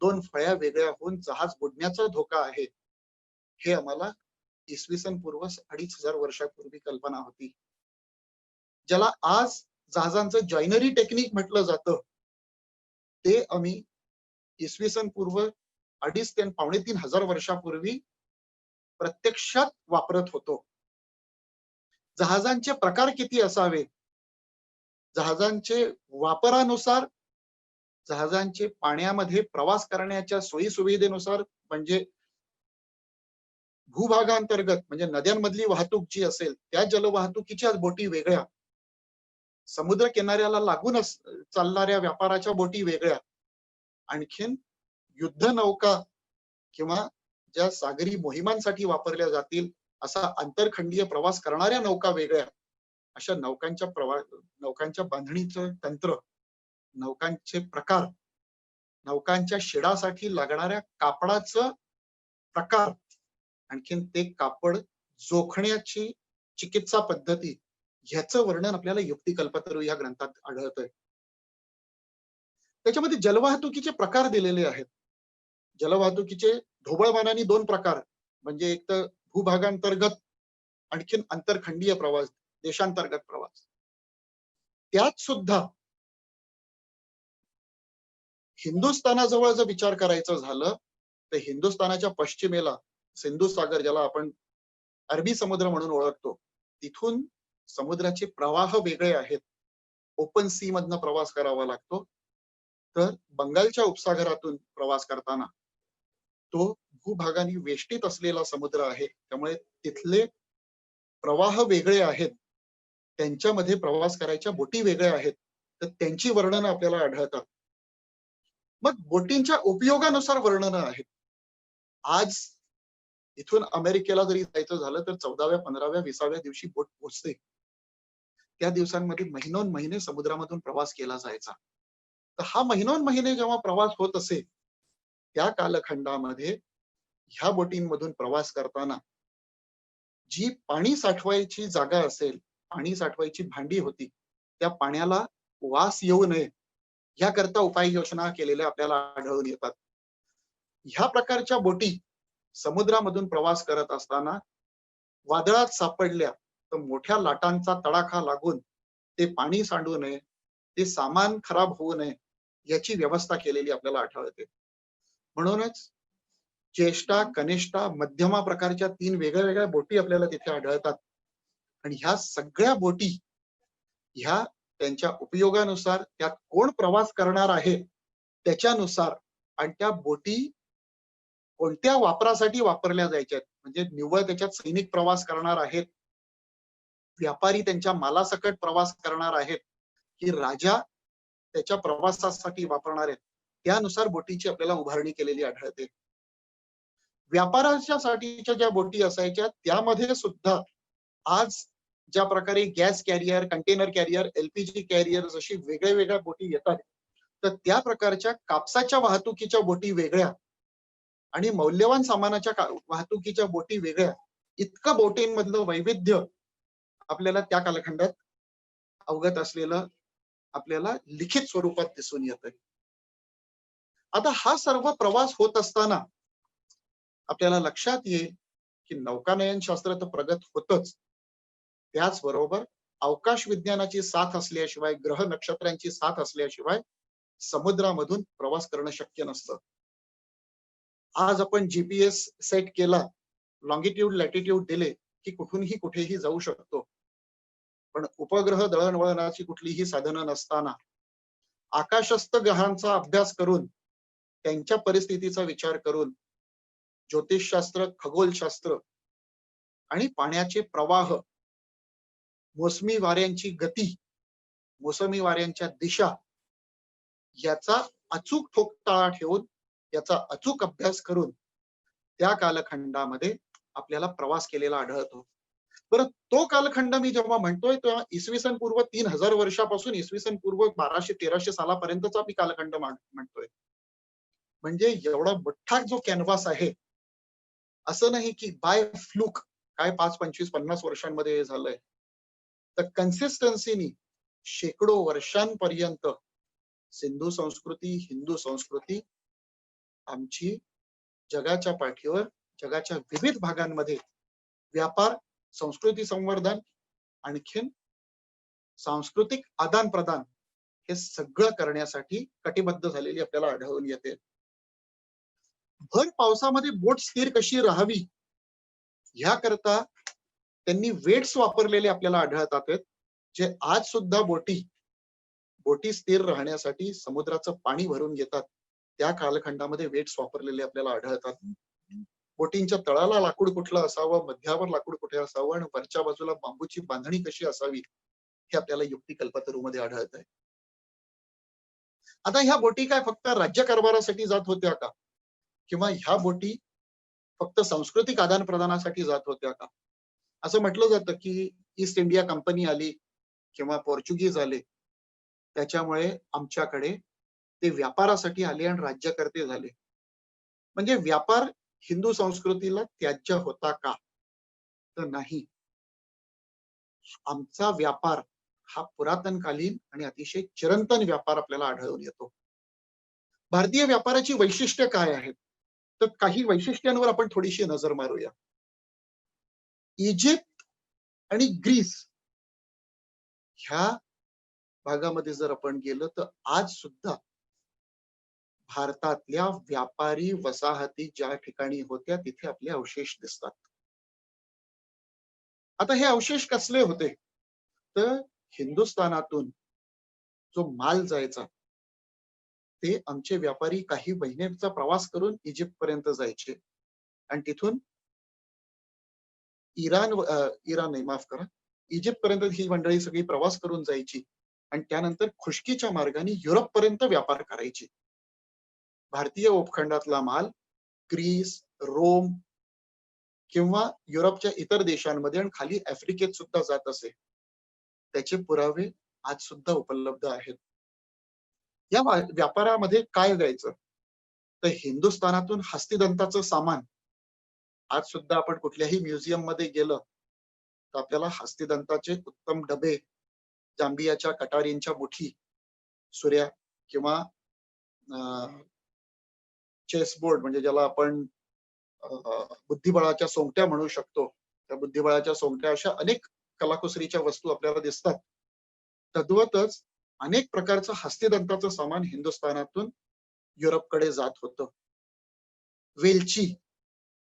2 फळ्या वेगळ्या होऊन जहाज बुडण्याचा धोका आहे, हे आम्हाला इसवी सन पूर्व 2,500 वर्षापूर्वी कल्पना होती. ज्याला आज जहाजांचं जॉइनरी टेक्निक म्हटलं जातं, ते आम्ही इसवी सन पूर्व 2,500 ते 2,500 वर्षापूर्वी प्रत्यक्षात वापरत होतो. जहाजांचे प्रकार किती असावे? जहाजांचे वापरानुसार, जहाजांचे पाण्यामध्ये प्रवास करण्याच्या सोयी सुविधेनुसार, म्हणजे भूभागांतर्गत म्हणजे नद्यांमधली वाहतूक जी असेल त्या जलवाहतुकीच्या बोटी वेगळ्या, समुद्र किनाऱ्याला लागून चालणाऱ्या व्यापाराच्या बोटी वेगळ्या, आणखीन युद्ध नौका किंवा ज्या सागरी मोहिमांसाठी वापरल्या जातील असा आंतरखंडीय प्रवास करणाऱ्या नौका वेगळ्या. अशा नौकांच्या बांधणीचं तंत्र, नौकांचे प्रकार, नौकांच्या शिडासाठी लागणाऱ्या कापडाचं प्रकार, आणखीन ते कापड जोखण्याची चिकित्सा पद्धती, ह्याचं वर्णन आपल्याला युक्ती कल्पतरू या ग्रंथात आढळतंय. त्याच्यामध्ये जलवाहतुकीचे प्रकार दिलेले आहेत. जलवाहतुकीचे ढोबळमानाने 2 प्रकार, म्हणजे एक तर भूभागांतर्गत आणखीन आंतरखंडीय प्रवास, देशांतर्गत प्रवास, त्यात सुद्धा हिंदुस्थानाजवळ जर विचार करायचा झालं तर हिंदुस्थानाच्या पश्चिमेला सिंधू सागर, ज्याला आपण अरबी समुद्र म्हणून ओळखतो, तिथून समुद्राचे प्रवाह वेगळे आहेत. ओपन सी मधनं प्रवास करावा लागतो. तर बंगालच्या उपसागरातून प्रवास करताना तो भूभागाने वेष्टीत असलेला समुद्र आहे, त्यामुळे तिथले प्रवाह वेगळे आहेत, त्यांच्यामध्ये प्रवास करायच्या बोटी वेगळ्या आहेत, तर त्यांची वर्णनं आपल्याला आढळतात. मग बोटींच्या उपयोगानुसार वर्णनं आहेत. आज इथून अमेरिकेला जरी जायचं झालं तर 14व्या 15व्या 20व्या दिवशी बोट पोहोचते. त्या दिवसांमध्ये महिनोन महिने समुद्रामधून प्रवास केला जायचा. तर हा महिनोन महिने जेव्हा प्रवास होत असे, त्या कालखंडामध्ये ह्या बोटींमधून प्रवास करताना जी पाणी साठवायची जागा असेल, पाणी साठवायची भांडी होती, त्या पाण्याला वास येऊ नये याकरता उपाययोजना केलेल्या आपल्याला आढळून येतात. ह्या प्रकारच्या बोटी समुद्रामधून प्रवास करत असताना वादळात सापडल्या तर मोठ्या लाटांचा तडाखा लागून ते पाणी सांडू नये, ते सामान खराब होऊ नये याची व्यवस्था केलेली आपल्याला आढळते. म्हणूनच ज्येष्ठा, कनिष्ठा, मध्यमा प्रकारच्या 3 वेगळ्या वेगळ्या बोटी आपल्याला तिथे आढळतात. आणि ह्या सगळ्या बोटी ह्या त्यांच्या उपयोगानुसार, त्यात कोण प्रवास करणार आहे त्याच्यानुसार, आणि त्या बोटी कोणत्या वापरासाठी वापरल्या जायच्यात, म्हणजे निव्वळ त्याच्यात सैनिक प्रवास करणार आहेत, व्यापारी त्यांच्या मालासकट प्रवास करणार आहेत, की राजा त्याच्या प्रवासासाठी वापरणार आहेत, त्यानुसार बोटीची आपल्याला उभारणी केलेली आढळते. व्यापाराच्या साठीच्या ज्या बोटी असायच्या त्यामध्ये सुद्धा आज ज्या प्रकारे gas carrier, container carrier, LPG carrier अशी वेगळ्या वेगळ्या बोटी येतात, तर त्या प्रकारच्या कापसाच्या वाहतुकीच्या बोटी वेगळ्या आणि मौल्यवान सामानाच्या वाहतुकीच्या बोटी वेगळ्या, इतकं बोटींमधलं वैविध्य आपल्याला त्या कालखंडात अवगत असलेलं आपल्याला लिखित स्वरूपात दिसून येतं. आता हा सर्व प्रवास होत असताना आपल्याला लक्षात येईल की नौकानयन शास्त्र तर प्रगत होतच, त्याचबरोबर अवकाश विज्ञानाची साथ असल्याशिवाय, ग्रह नक्षत्रांची साथ असल्याशिवाय समुद्रामधून प्रवास करणं शक्य नसतं. आज आपण जीपीएस सेट केला, लॉंगिट्यूड लॅटिट्यूड दिले की कुठूनही कुठेही जाऊ शकतो. पण उपग्रह दळणवळणाची कुठलीही साधनं नसताना आकाशस्थ ग्रहांचा अभ्यास करून, त्यांच्या परिस्थितीचा विचार करून, ज्योतिषशास्त्र, खगोलशास्त्र आणि पाण्याचे प्रवाह, मोसमी वाऱ्यांची गती, मोसमी वाऱ्यांच्या दिशा याचा अचूक ठोकताळा ठेवून, याचा अचूक अभ्यास करून त्या कालखंडामध्ये आपल्याला प्रवास केलेला आढळतो. बरं, तो कालखंड मी जेव्हा म्हणतोय तेव्हा इसवी सन पूर्व 3000 वर्षापासून इसवी सन पूर्व 1200-1300 सालापर्यंतचा मी कालखंड म्हणतोय. म्हणजे एवढा मोठा जो कॅनव्हास आहे, असं नाही की बाय फ्लूक काय 5, 25, 50 वर्षांमध्ये हे झालंय. तर कन्सिस्टन्सीनी शेकडो वर्षांपर्यंत सिंधू संस्कृती, हिंदू संस्कृती आमची जगाच्या पाठीवर, जगाच्या विविध भागांमध्ये व्यापार, संस्कृती संवर्धन, आणखीन सांस्कृतिक आदान प्रदान हे सगळं करण्यासाठी कटिबद्ध झालेली आपल्याला आढळून येते. भर पावसामध्ये बोट स्थिर कशी राहावी याकरता त्यांनी वेट्स वापरलेले आपल्याला आढळतात, जे आज सुद्धा बोटी स्थिर राहण्यासाठी समुद्राचं पाणी भरून घेतात. त्या कालखंडामध्ये वेट्स वापरलेले आपल्याला आढळतात. बोटींच्या तळाला लाकूड कुठलं असावं, मध्यावर लाकूड कुठे असावं आणि वरच्या बाजूला बांबूची बांधणी कशी असावी हे आपल्याला युक्तिकल्पतरूमध्ये आढळत आहे. आता ह्या बोटी काय फक्त राज्यकारभारासाठी जात होत्या का, किंवा ह्या बोटी फक्त सांस्कृतिक आदान प्रदानासाठी जात होत्या का? असं म्हटलं जातं की ईस्ट इंडिया कंपनी आली किंवा पोर्चुगीज आले, त्याच्यामुळे आमच्याकडे ते व्यापारासाठी आले आणि राज्यकर्ते झाले. म्हणजे व्यापार हिंदू संस्कृतीला त्याज्य होता का? तर नाही. आमचा व्यापार हा पुरातनकालीन आणि अतिशय चिरंतन व्यापार आपल्याला आढळून येतो. भारतीय व्यापाराची वैशिष्ट्य काय आहेत, तर काही वैशिष्ट्यांवर आपण थोडीशी नजर मारूया. इजिप्त आणि ग्रीस ह्या भागामध्ये जर आपण गेलो तर आज सुद्धा भारतातल्या व्यापारी वसाहती ज्या ठिकाणी होत्या तिथे आपले अवशेष दिसतात. आता हे अवशेष कसले होते? तर हिंदुस्थानातून जो माल जायचा ते आमचे व्यापारी काही महिन्यांचा प्रवास करून इजिप्त पर्यंत जायचे आणि तिथून इराण नाही, माफ करा, इजिप्त पर्यंत ही मंडळी सगळी प्रवास करून जायची आणि त्यानंतर खुष्कीच्या मार्गाने युरोप पर्यंत व्यापार करायची. भारतीय उपखंडातला माल ग्रीस, रोम किंवा युरोपच्या इतर देशांमध्ये आणि खाली आफ्रिकेत सुद्धा जात असे. त्याचे पुरावे आज सुद्धा उपलब्ध आहेत. या व्यापारामध्ये काय जायचं? तर हिंदुस्थानातून हस्तिदंताचं सामान आज सुद्धा आपण कुठल्याही म्युझियम मध्ये गेलं तर आपल्याला हस्तिदंताचे उत्तम डबे, जांबियाच्या कटारींच्या मुठी, सुऱ्या किंवा चेसबोर्ड म्हणजे ज्याला आपण बुद्धिबळाच्या सोंगट्या म्हणू शकतो, त्या बुद्धिबळाच्या सोंगट्या, अशा अनेक कलाकुसरीच्या वस्तू आपल्याला दिसतात. तद्वतच अनेक प्रकारचं हस्तिदंताचं सामान हिंदुस्थानातून युरोपकडे जात होतं. वेलची,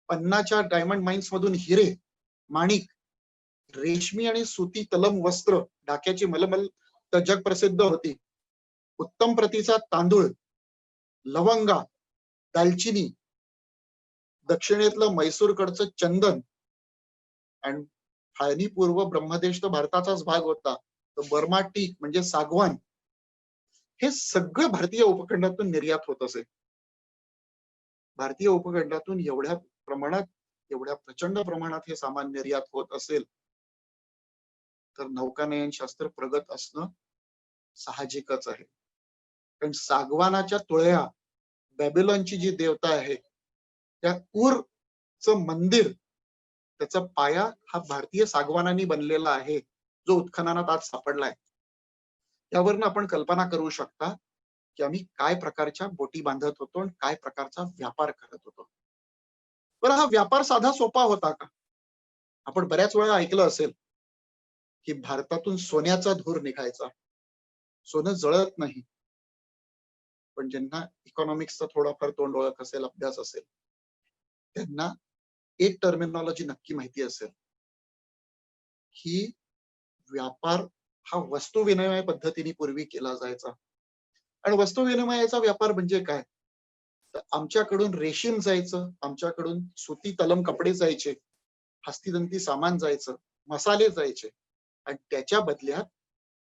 पन्नाच्या डायमंड माइन्स मधून हिरे, माणिक, रेशमी आणि सुती तलम वस्त्र, ढाक्याची मलमल तर जग प्रसिद्ध होती. उत्तम प्रतीचा तांदूळ, लवंगा, दालचिनी, दक्षिणेतलं मैसूरकडचं चंदन आणि फाळणी पूर्व ब्रह्मदेश तर भारताचाच भाग होता, तर बर्मा टीक म्हणजे सागवान, हे सगळं भारतीय उपखंडातून निर्यात होत असे. भारतीय उपखंडातून एवढ्या प्रमाणात, एवढ्या प्रचंड प्रमाणात हे सामान निर्यात होत असेल तर नौकानयन शास्त्र प्रगत असणं साहजिकच आहे. कारण सागवानाच्या तुळया, बॅबिलॉनची जी देवता आहे, त्या ऊरचं मंदिर, त्याचा पाया हा भारतीय सागवानाने बनलेला आहे, जो उत्खननात आज सापडलाय. यावरनं आपण कल्पना करू शकता की आम्ही काय प्रकारच्या बोटी बांधत होतो आणि काय प्रकारचा व्यापार करत होतो. बरं, हा व्यापार साधा सोपा होता का? आपण बऱ्याच वेळा ऐकलं असेल की भारतातून सोन्याचा धूर निघायचा. सोनं जळत नाही, पण ज्यांना इकॉनॉमिक्सचा थोडाफार तोंड ओळख असेल, अभ्यास असेल, त्यांना एक टर्मिनॉलॉजी नक्की माहिती असेल की व्यापार हा वस्तू विनिमय पद्धतीने पूर्वी केला जायचा. आणि वस्तू विनिमयाचा व्यापार म्हणजे काय? तर आमच्याकडून रेशीम जायचं, आमच्याकडून सुती तलम कपडे जायचे, हस्तिदंती सामान जायचं, मसाले जायचे आणि त्याच्या बदल्यात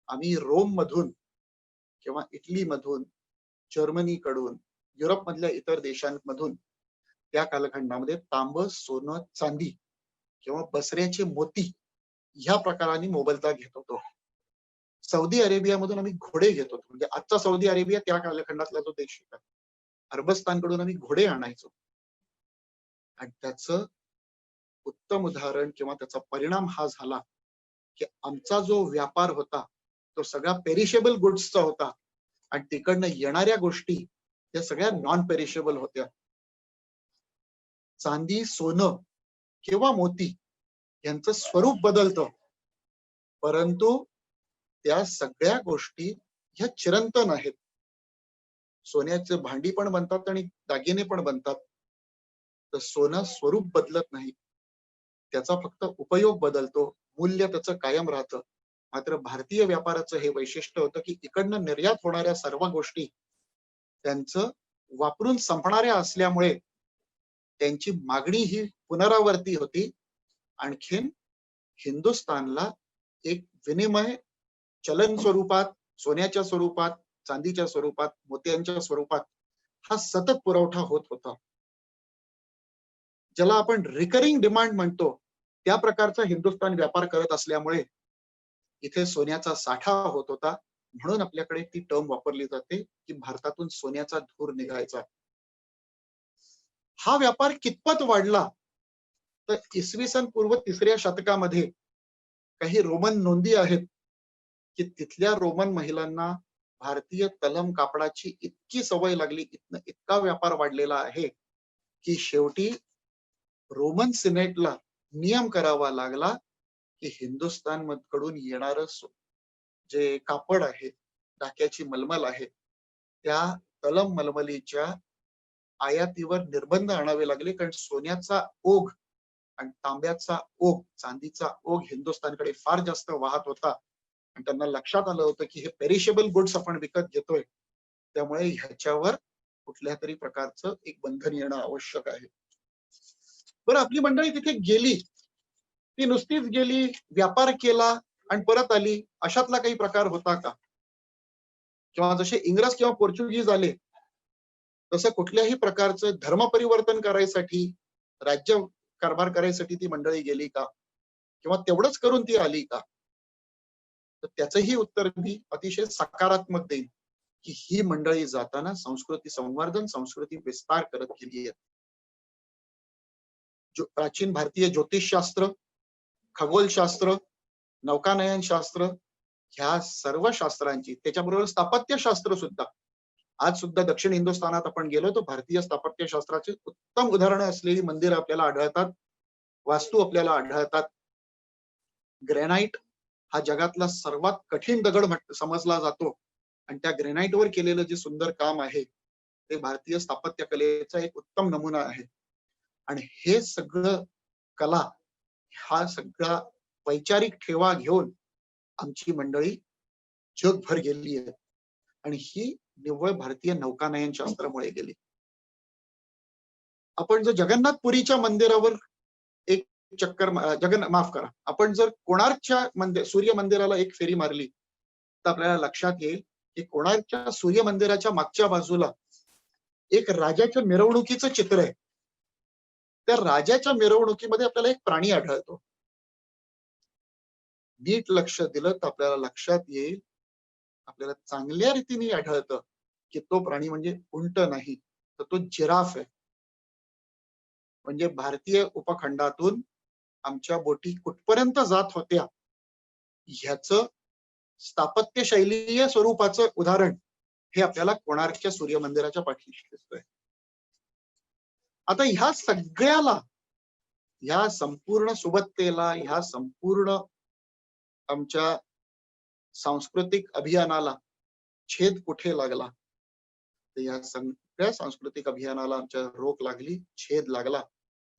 आम्ही रोम मधून किंवा इटली मधून, जर्मनी कडून, युरोप मधल्या इतर देशांमधून त्या कालखंडामध्ये तांब, सोनं, चांदी किंवा बसऱ्याचे मोती ह्या प्रकाराने मोबदला घेत होतो. सौदी अरेबियामधून आम्ही घोडे घेत होतो. म्हणजे आजचा सौदी अरेबिया त्या कालखंडातला जो देश होता. अरबस्तानकडून आम्ही घोडे आणायचो आणि त्याचं उत्तम उदाहरण किंवा त्याचा परिणाम हा झाला की आमचा जो व्यापार होता तो सगळा पेरिशेबल गुड्सचा होता आणि तिकडनं येणाऱ्या गोष्टी या सगळ्या नॉन पेरिशेबल होत्या. चांदी, सोनं किंवा मोती यांचं स्वरूप बदलतं, परंतु त्या सगळ्या गोष्टी ह्या चिरंतन आहेत. सोन्याचे भांडी पण बनतात आणि दागिने पण बनतात. तर सोनं स्वरूप बदलत नाही, त्याचा फक्त उपयोग बदलतो, मूल्य त्याचं कायम राहतं. मात्र भारतीय व्यापाराचं हे वैशिष्ट्य होतं की इकडनं निर्यात होणाऱ्या सर्व गोष्टी त्यांचं वापरून संपणाऱ्या असल्यामुळे त्यांची मागणी ही पुनरावर्ती होती. आणखीन हिंदुस्थानला एक विनिमय चलन स्वरूपात, सोन्याच्या स्वरूपात, चांदीच्या स्वरूपात, मोत्यांच्या स्वरूपात हा सतत पुरवठा होत होता. ज्याला आपण रिकरिंग डिमांड म्हणतो, त्या प्रकारचा हिंदुस्थान व्यापार करत असल्यामुळे इथे सोन्याचा साठा होत होता. म्हणून आपल्याकडे ती टर्म वापरली जाते की भारतातून सोन्याचा धूर निघायचा. हा व्यापार कितपत वाढला तर इसवी सन पूर्व 3ऱ्या शतकामध्ये काही रोमन नोंदी आहेत की तिथल्या रोमन महिलांना भारतीय तलम कापडाची इतकी सवय लागली, इतका व्यापार वाढलेला आहे की शेवटी रोमन सिनेटला नियम करावा लागला की हिंदुस्थान कडून येणारं जे कापड आहे, डाक्याची मलमल आहे, त्या तलम मलमलीच्या आयातीवर निर्बंध आणावे लागले, कारण सोन्याचा ओघ आणि तांब्याचा ओघ, चांदीचा ओघ हिंदुस्थानकडे फार जास्त वाहत होता. आणि त्यांना लक्षात आलं होतं की हे पेरिशेबल गुड्स आपण विकत घेतोय, त्यामुळे ह्याच्यावर कुठल्या तरी प्रकारचं एक बंधन येणं आवश्यक आहे. बरं, आपली मंडळी तिथे गेली, ती नुसतीच गेली, व्यापार केला आणि परत आली, अशातला काही प्रकार होता का? किंवा जसे इंग्रज किंवा पोर्चुगीज आले, तसं कुठल्याही प्रकारचं धर्म परिवर्तन करायसाठी, राज्य कारभार करायसाठी ती मंडळी गेली का? किंवा तेवढंच करून ती आली का? तर त्याचंही उत्तर मी अतिशय सकारात्मक देईन की ही मंडळी जाताना संस्कृती संवर्धन, संस्कृती विस्तार करत गेली आहे. प्राचीन भारतीय ज्योतिषशास्त्र, खगोलशास्त्र, नौकानयन शास्त्र, ह्या सर्व शास्त्रांची, त्याच्याबरोबर स्थापत्यशास्त्र सुद्धा, आज सुद्धा दक्षिण हिंदुस्थानात आपण गेलो तर भारतीय स्थापत्यशास्त्राचे उत्तम उदाहरणं असलेली मंदिरं आपल्याला आढळतात, वास्तू आपल्याला आढळतात. ग्रॅनाइट हा जगातला सर्वात कठीण दगड समजला जातो, आणि त्या ग्रॅनाइटवर केलेलं जे सुंदर काम आहे ते भारतीय स्थापत्य कलेचा एक उत्तम नमुना आहे. आणि हे सगळं कला, हा सगळा वैचारिक ठेवा घेऊन आमची मंडळी जगभर गेली आहे, आणि ही निव्वळ भारतीय नौकानयन शास्त्रामुळे गेली. आपण जर जगन्नाथपुरीच्या मंदिरावर एक चक्कर, माफ करा, आपण जर कोणार्कच्या सूर्य मंदिराला एक फेरी मारली तर आपल्याला लक्षात येईल की कोणार्कच्या सूर्य मंदिराच्या मागच्या बाजूला एक राजाच्या मिरवणुकीचं चित्र आहे. त्या राजाच्या मिरवणुकीमध्ये आपल्याला एक प्राणी आढळतो. नीट लक्ष दिलं तर आपल्याला लक्षात येईल, आपल्याला चांगल्या रीतीने आढळतं की तो प्राणी म्हणजे उंट नाही, तर तो जिराफ आहे. म्हणजे भारतीय उपखंडातून आमच्या बोटी कुठपर्यंत जात होत्या ह्याचं स्थापत्य शैलीय स्वरूपाचं उदाहरण हे आपल्याला कोणार्कच्या सूर्य मंदिराच्या पाठीशी दिसतोय. आता ह्या सगळ्याला, ह्या संपूर्ण सुबत्तेला, ह्या संपूर्ण आमच्या सांस्कृतिक अभियानाला छेद कुठे लागला? तर या सगळ्या सांस्कृतिक अभियानाला आमच्या रोख लागली, छेद लागला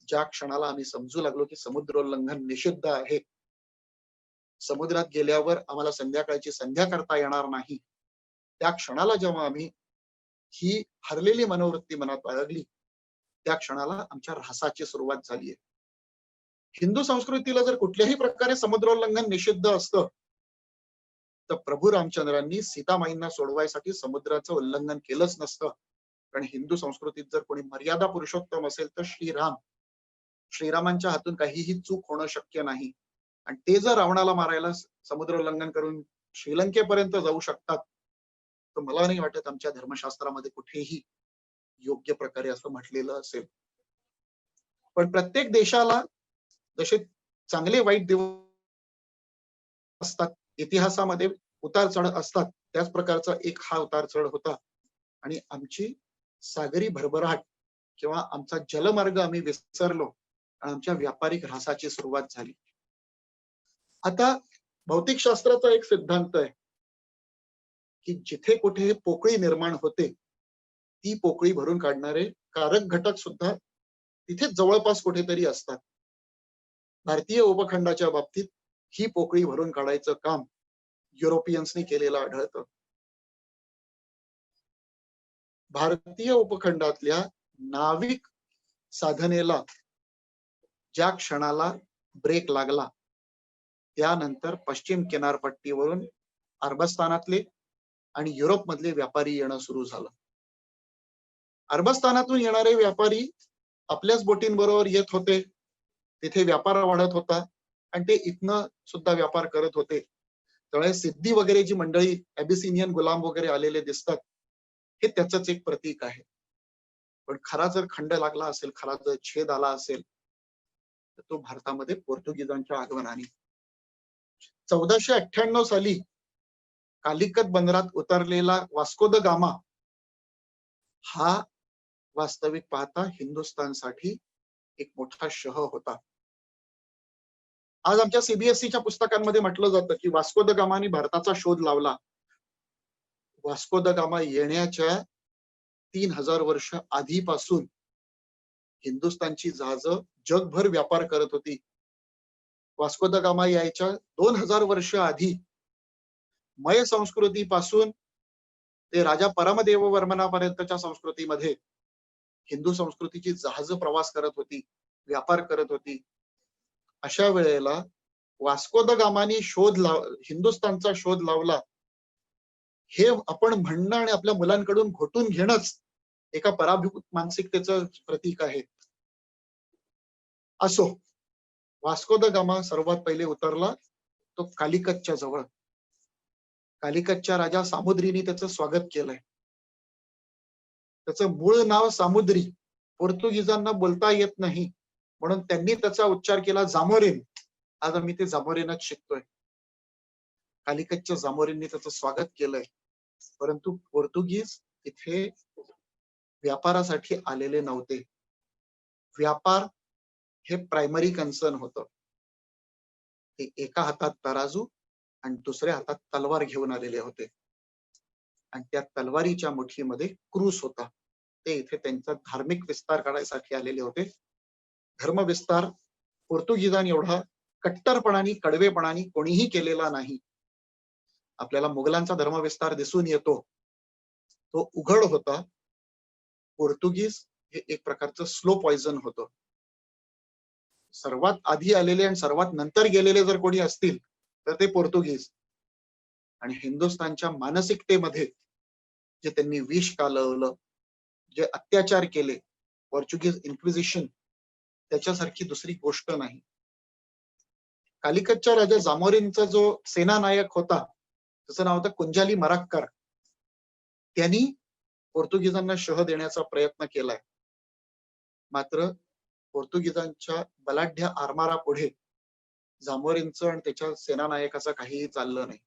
ज्या क्षणाला आम्ही समजू लागलो की समुद्रोल्लंघन निषिद्ध आहे. समुद्रात गेल्यावर आम्हाला संध्याकाळची संध्या करता येणार नाही. त्या क्षणाला जेव्हा आम्ही ही हरलेली मनोवृत्ती मनात बाळगली, त्या क्षणाला आमच्या ऱ्हासाची सुरुवात झाली आहे. हिंदू संस्कृतीला जर कुठल्याही प्रकारे समुद्रोल्लंघन निषिद्ध असतं तर प्रभू रामचंद्रांनी सीतामाईंना सोडवायसाठी समुद्राचं उल्लंघन केलंच नसतं. कारण हिंदू संस्कृतीत जर कोणी मर्यादा पुरुषोत्तम असेल तर श्रीरामांच्या हातून काहीही चूक होणं शक्य नाही. आणि ते जर रावणाला मारायला समुद्र उल्लंघन करून श्रीलंकेपर्यंत जाऊ शकतात, तर मला नाही वाटत आमच्या धर्मशास्त्रामध्ये कुठेही योग्य प्रकारे असं म्हटलेलं असेल. पण प्रत्येक देशाला जसे चांगले वाईट दिवस असतात, इतिहासामध्ये उतार चढ असतात, त्याच प्रकारचा एक हा उतार चढ होता. आणि आमची सागरी भरभराट किंवा आमचा जलमार्ग आम्ही विसरलो आणि आमच्या व्यापारिक ऱ्हासाची सुरुवात झाली. आता भौतिकशास्त्राचा एक सिद्धांत आहे की जिथे कुठे पोकळी निर्माण होते, ती पोकळी भरून काढणारे कारक घटक सुद्धा तिथे जवळपास कुठेतरी असतात. भारतीय उपखंडाच्या बाबतीत ही पोकळी भरून काढायचं काम युरोपियन्सनी केलेलं आढळतं. भारतीय उपखंडातल्या नाविक साधनेला ज्या क्षणाला ब्रेक लागला, त्यानंतर पश्चिम किनारपट्टीवरून अरबस्तानातले आणि युरोप मधले व्यापारी येणं सुरू झालं. अरबस्तानातून येणारे व्यापारी आपल्याच बोटींबरोबर येत होते, तिथे व्यापार वाढत होता आणि ते इथनं सुद्धा व्यापार करत होते. त्यामुळे सिद्धी वगैरे जी मंडळी, एबिसिनियन गुलाम वगैरे आलेले दिसतात, हे त्याचंच एक प्रतीक आहे. पण खरा जर खंड लागला असेल, खरा जर छेद आला असेल, तर तो भारतामध्ये पोर्तुगीजांच्या आगमनाने. 1498 साली कालिकत बंदरात उतरलेला वास्को द गामा हा वास्तविक पाहता हिंदुस्थानसाठी एक मोठा शह होता. आज आमच्या सीबीएसईच्या पुस्तकांमध्ये म्हटलं जातं की वास्को द गामाने भारताचा शोध लावला. वास्को द गामा येण्याच्या 3000 वर्ष आधीपासून हिंदुस्थानची जहाजं जगभर व्यापार करत होती. वास्को द गामा यायच्या 2000 वर्ष आधी मय संस्कृतीपासून ते राजा परमदेव वर्मनापर्यंतच्या संस्कृतीमध्ये हिंदू संस्कृतीची जहाजं प्रवास करत होती, व्यापार करत होती. अशा वेळेला वास्को द गामाने हिंदुस्थानचा शोध लावला हे आपण म्हणणं आणि आपल्या मुलांकडून घोटून घेणंच एका पराभूत मानसिकतेचं प्रतीक आहे. असो, वास्को द गामा सर्वात पहिले उतरला तो कालिकतच्या जवळ. कालिकतच्या राजा सामुद्रीने त्याचं स्वागत केलंय. त्याचं मूळ नाव सामुद्री, पोर्तुगीजांना बोलता येत नाही म्हणून त्यांनी त्याचा उच्चार केला जामोरिन. आज आम्ही ते जामोरिनच शिकतोय. कालिकतच्या जामोरिनने त्याचं स्वागत केलंय. परंतु पोर्तुगीज इथे व्यापारासाठी आलेले नव्हते. व्यापार हे प्रायमरी कन्सर्न होतं. ते एका हातात तराजू आणि दुसऱ्या हातात तलवार घेऊन आलेले होते आणि त्या तलवारीच्या मुठीमध्ये क्रूस होता. ते इथे त्यांचा धार्मिक विस्तार करायसाठी आलेले होते. धर्मविस्तार पोर्तुगीजांनी एवढा कट्टरपणाने कडवेपणाने कोणीही केलेला नाही. आपल्याला मुघलांचा धर्मविस्तार दिसून येतो, तो उघड होता. पोर्तुगीज हे एक प्रकारचं स्लो पॉइझन होतं. सर्वात आधी आलेले आणि सर्वात नंतर गेलेले जर कोणी असतील तर ते पोर्तुगीज. आणि हिंदुस्थानच्या मानसिकतेमध्ये जे त्यांनी विष कालवलं, जे अत्याचार केले, पोर्तुगीज इन्क्विजिशन, त्याच्यासारखी दुसरी गोष्ट नाही. कालिकतच्या राजा जामोरिनचा जो सेनानायक होता त्याचं नाव होतं कुंजाली मराक्कर. त्यांनी पोर्तुगीजांना शह देण्याचा प्रयत्न केलाय. मात्र पोर्तुगीजांच्या बलाढ्य आरमारा पुढे जामोरिनचं आणि त्याच्या सेनानायकाचं काहीही चाललं नाही.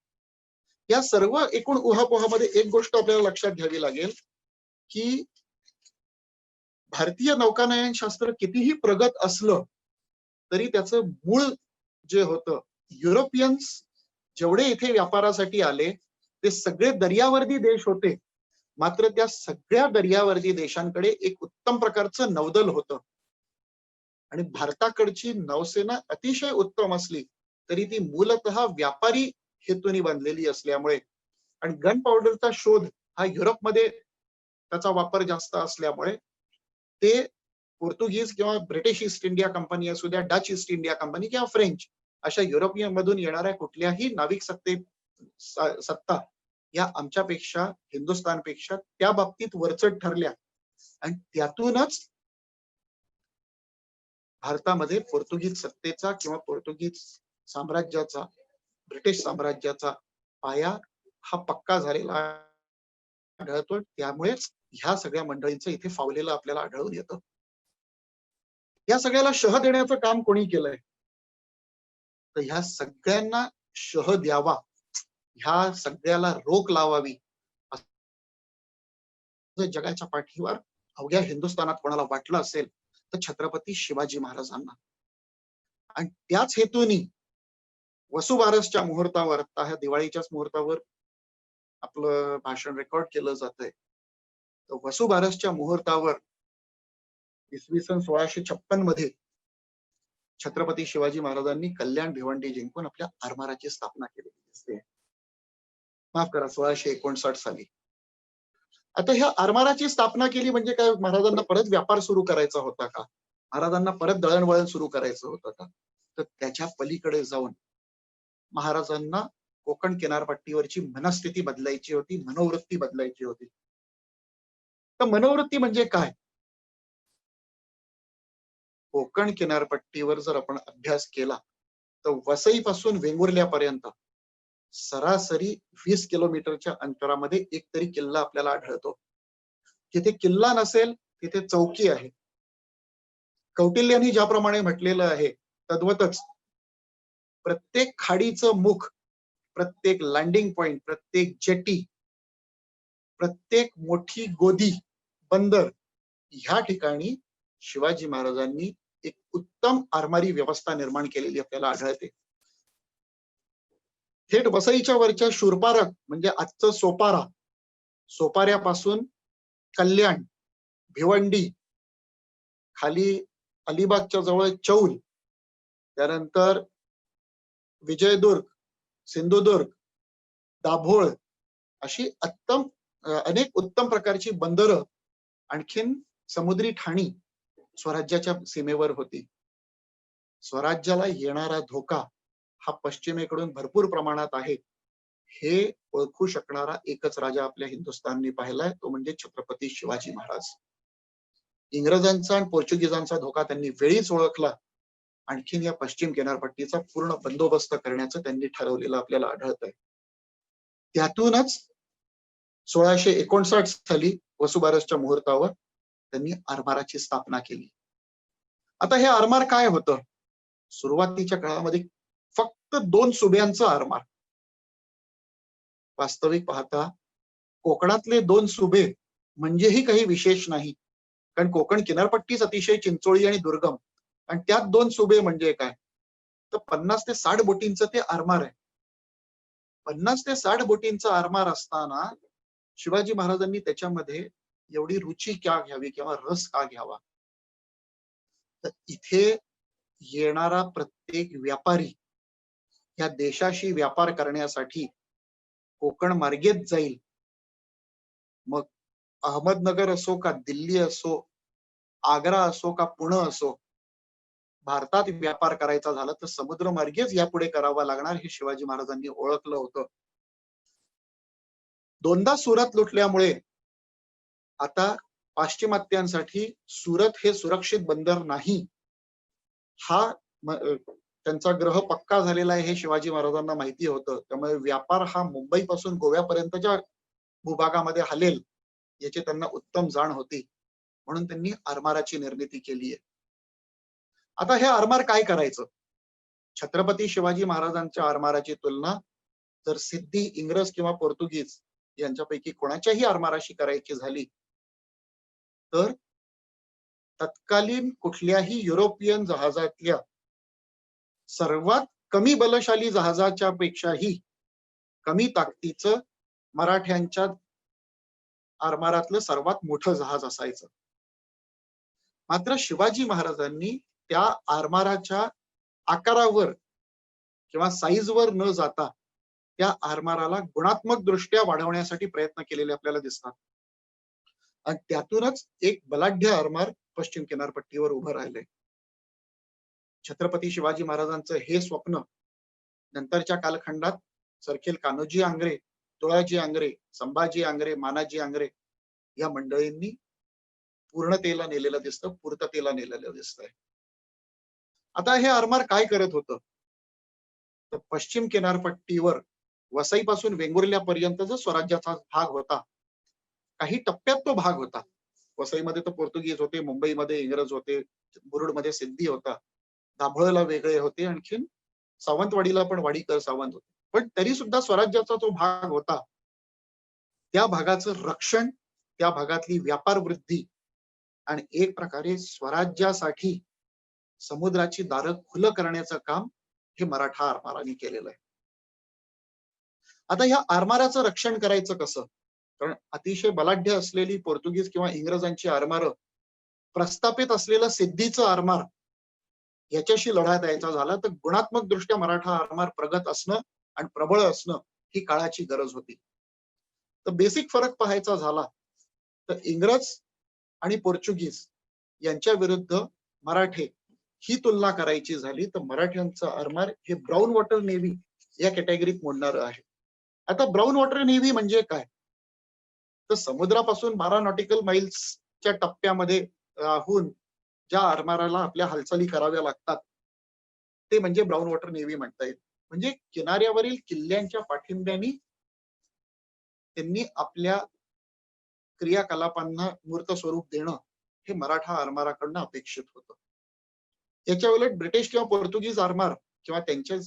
या सर्व एकूण उहापोहामध्ये एक गोष्ट आपल्याला लक्षात घ्यावी लागेल की भारतीय नौकानयन शास्त्र कितीही प्रगत असलं तरी त्याचं मूळ जे होतं, युरोपियन्स जेवढे इथे व्यापारासाठी आले ते सगळे दर्यावर्दी देश होते. मात्र त्या सगळ्या दर्यावर्दी देशांकडे एक उत्तम प्रकारचं नौदल होतं आणि भारताकडची नौसेना अतिशय उत्तम असली तरी ती मूलतः व्यापारी हेतूने बनलेली असल्यामुळे आणि गन पावडरचा शोध हा युरोपमध्ये त्याचा वापर जास्त असल्यामुळे ते पोर्तुगीज किंवा ब्रिटिश ईस्ट इंडिया कंपनी असू द्या, डच ईस्ट इंडिया कंपनी किंवा फ्रेंच अशा युरोपियन मधून येणाऱ्या कुठल्याही नाविक सत्ता या आमच्यापेक्षा, हिंदुस्थानपेक्षा त्या बाबतीत वरचढ ठरल्या आणि त्यातूनच भारतामध्ये पोर्तुगीज सत्तेचा किंवा पोर्तुगीज साम्राज्याचा, ब्रिटिश साम्राज्याचा पाया हा पक्का झालेला आढळतो. त्यामुळेच ह्या सगळ्या मंडळींचं इथे फावलेलं आपल्याला आढळून येतं. या सगळ्याला शह देण्याचं काम कोणी केलंय? तर ह्या सगळ्यांना शह द्यावा, ह्या सगळ्याला रोख लावावी जगाच्या पाठीवर अवघ्या हिंदुस्थानात कोणाला वाटलं असेल तर छत्रपती शिवाजी महाराजांना. आणि त्याच हेतूनी वसुबारसच्या मुहूर्तावर, ह्या दिवाळीच्याच मुहूर्तावर आपलं भाषण रेकॉर्ड केलं जातंय. तर वसुबारसच्या मुहूर्तावर इसवी सन 1656 मध्ये छत्रपती शिवाजी महाराजांनी कल्याण भिवंडी जिंकून आपल्या आरमाराची स्थापना केलेली असते. माफ करा, 1659 साली. आता ह्या आरमाराची स्थापना केली म्हणजे काय, महाराजांना परत व्यापार सुरू करायचा होता का? महाराजांना परत दळणवळण सुरू करायचं होतं का? तर त्याच्या पलीकडे जाऊन महाराजांना कोकण किनारपट्टीवरची मनस्थिती बदलायची होती, मनोवृत्ती बदलायची होती. तर मनोवृत्ती म्हणजे काय? कोकण किनारपट्टीवर जर आपण अभ्यास केला तर वसईपासून वेंगुर्ल्यापर्यंत सरासरी 20 किलोमीटरच्या अंतरामध्ये एक तरी किल्ला आपल्याला आढळतो. जिथे किल्ला नसेल तिथे चौकी आहे. कौटिल्यांनी ज्याप्रमाणे म्हटलेलं आहे तद्वतच प्रत्येक खाडीचं मुख, प्रत्येक लँडिंग पॉइंट, प्रत्येक जेटी, प्रत्येक मोठी गोदी, बंदर ह्या ठिकाणी शिवाजी महाराजांनी एक उत्तम आरमारी व्यवस्था निर्माण केलेली आपल्याला आढळते. थेट वसईच्या वरच्या शूरपारक म्हणजे आजचं सोपारा, सोपाऱ्यापासून कल्याण, भिवंडी, खाली अलिबागच्या जवळ चौल, त्यानंतर विजयदुर्ग, सिंधुदुर्ग, दाभोळ अशी अनेक उत्तम प्रकारची बंदरं, आणखीन समुद्री ठाणी स्वराज्याच्या सीमेवर होती. स्वराज्याला येणारा धोका हा पश्चिमेकडून भरपूर प्रमाणात आहे, हे ओळखू शकणारा एकच राजा आपल्या हिंदुस्थानने पाहिलाय, तो म्हणजे छत्रपती शिवाजी महाराज. इंग्रजांचा आणि पोर्चुगीजांचा धोका त्यांनी वेळीच ओळखला. आणखीन या पश्चिम किनारपट्टीचा पूर्ण बंदोबस्त करण्याचं त्यांनी ठरवलेलं आपल्याला आढळत आहे. त्यातूनच 1659 साली वसुबारसच्या मुहूर्तावर त्यांनी आरमाराची स्थापना केली. आता हे आरमार काय होतं? सुरुवातीच्या काळामध्ये फक्त 2 सुब्यांचं आरमार. वास्तविक पाहता कोकणातले 2 सुबे म्हणजेही काही विशेष नाही, कारण कोकण किनारपट्टीच अतिशय चिंचोळी आणि दुर्गम, आणि त्यात 2 सुबे म्हणजे काय, तर 50 ते 60 बोटींचं ते आरमार आहे. 50 ते 60 बोटींचा आरमार असताना शिवाजी महाराजांनी त्याच्यामध्ये एवढी रुची का घ्यावी किंवा रस का घ्यावा? तर इथे येणारा प्रत्येक व्यापारी या देशाशी व्यापार करण्यासाठी कोकण मार्गेच जाईल. मग अहमदनगर असो का दिल्ली असो, आग्रा असो का पुणे असो, भारतात व्यापार करायचा झाला तर समुद्र मार्गेच यापुढे करावा लागणार, हे शिवाजी महाराजांनी ओळखलं होतं. 2दा सुरत लुटल्यामुळे आता पाश्चिमात्यांसाठी सुरत हे सुरक्षित बंदर नाही, हा त्यांचा ग्रह पक्का झालेला आहे हे शिवाजी महाराजांना माहिती होतं. त्यामुळे व्यापार हा मुंबईपासून गोव्यापर्यंतच्या भूभागामध्ये हलेल याची त्यांना उत्तम जाण होती, म्हणून त्यांनी आरमाराची निर्मिती केली आहे. आता हे आरमार काय करायचं? छत्रपती शिवाजी महाराजांच्या आरमाराची तुलना जर सिद्धी, इंग्रज किंवा पोर्तुगीज यांच्यापैकी कोणाच्याही आरमाराशी करायची झाली तर तत्कालीन कुठल्याही युरोपियन जहाजातल्या सर्वात कमी बलशाली जहाजाच्या पेक्षाही कमी ताकदीचं मराठ्यांच्या आरमारातलं सर्वात मोठं जहाज असायचं. मात्र शिवाजी महाराजांनी त्या आरमाराच्या आकारावर किंवा साईजवर न जाता त्या आरमाराला गुणात्मक दृष्ट्या वाढवण्यासाठी प्रयत्न केलेले आपल्याला दिसतात, आणि त्यातूनच एक बलाढ्य आरमार पश्चिम किनारपट्टीवर उभं राहिले. छत्रपती शिवाजी महाराजांचं हे स्वप्न नंतरच्या कालखंडात सरखेल कान्होजी आंग्रे, तुळाजी आंग्रे, संभाजी आंग्रे, मानाजी आंग्रे या मंडळींनी पूर्णतेला नेलेलं दिसतं, पूर्ततेला नेलेलं दिसतंय. आता हे आरमार काय करत होतं? तर पश्चिम किनारपट्टीवर वसईपासून वेंगुर्ल्यापर्यंत जो स्वराज्याचा भाग होता, काही टप्प्यात तो भाग होता. वसईमध्ये तर पोर्तुगीज होते, मुंबईमध्ये इंग्रज होते, मुरुडमध्ये सिद्धी होता, दाभोळला वेगळे होते, आणखीन सावंतवाडीला पण वाडीकर सावंत होते. पण तरी सुद्धा स्वराज्याचा जो भाग होता त्या भागाचं रक्षण, त्या भागातली व्यापार वृद्धी आणि एक प्रकारे स्वराज्यासाठी समुद्राची दारं खुलं करण्याचं काम हे मराठा आरमाराने केलेलं आहे. आता ह्या आरमाराचं रक्षण करायचं कसं? कारण अतिशय बलाढ्य असलेली पोर्तुगीज किंवा इंग्रजांची आरमारं, प्रस्थापित असलेलं सिद्धीचं आरमार याच्याशी लढा द्यायचा झाला तर गुणात्मक दृष्ट्या मराठा आरमार प्रगत असणं आणि प्रबळ असणं ही काळाची गरज होती. तर बेसिक फरक पाहायचा झाला तर इंग्रज आणि पोर्चुगीज यांच्या विरुद्ध मराठे ही तुलना करायची झाली तर मराठ्यांचं आरमार हे ब्राऊन वॉटर नेव्ही या कॅटेगरीत मोडणारं आहे. आता ब्राऊन वॉटर नेव्ही म्हणजे काय? तर समुद्रापासून 12 नॉटिकल माइल्सच्या टप्प्यामध्ये राहून ज्या आरमाराला आपल्या हालचाली कराव्या लागतात ते म्हणजे ब्राऊन वॉटर नेव्ही म्हणता येईल. म्हणजे किनाऱ्यावरील किल्ल्यांच्या पाठिंब्याने त्यांनी आपल्या क्रियाकलापांना मूर्त स्वरूप देणं हे मराठा आरमाराकडनं अपेक्षित होतं. याच्या उलट ब्रिटिश किंवा पोर्तुगीज आरमार किंवा त्यांच्या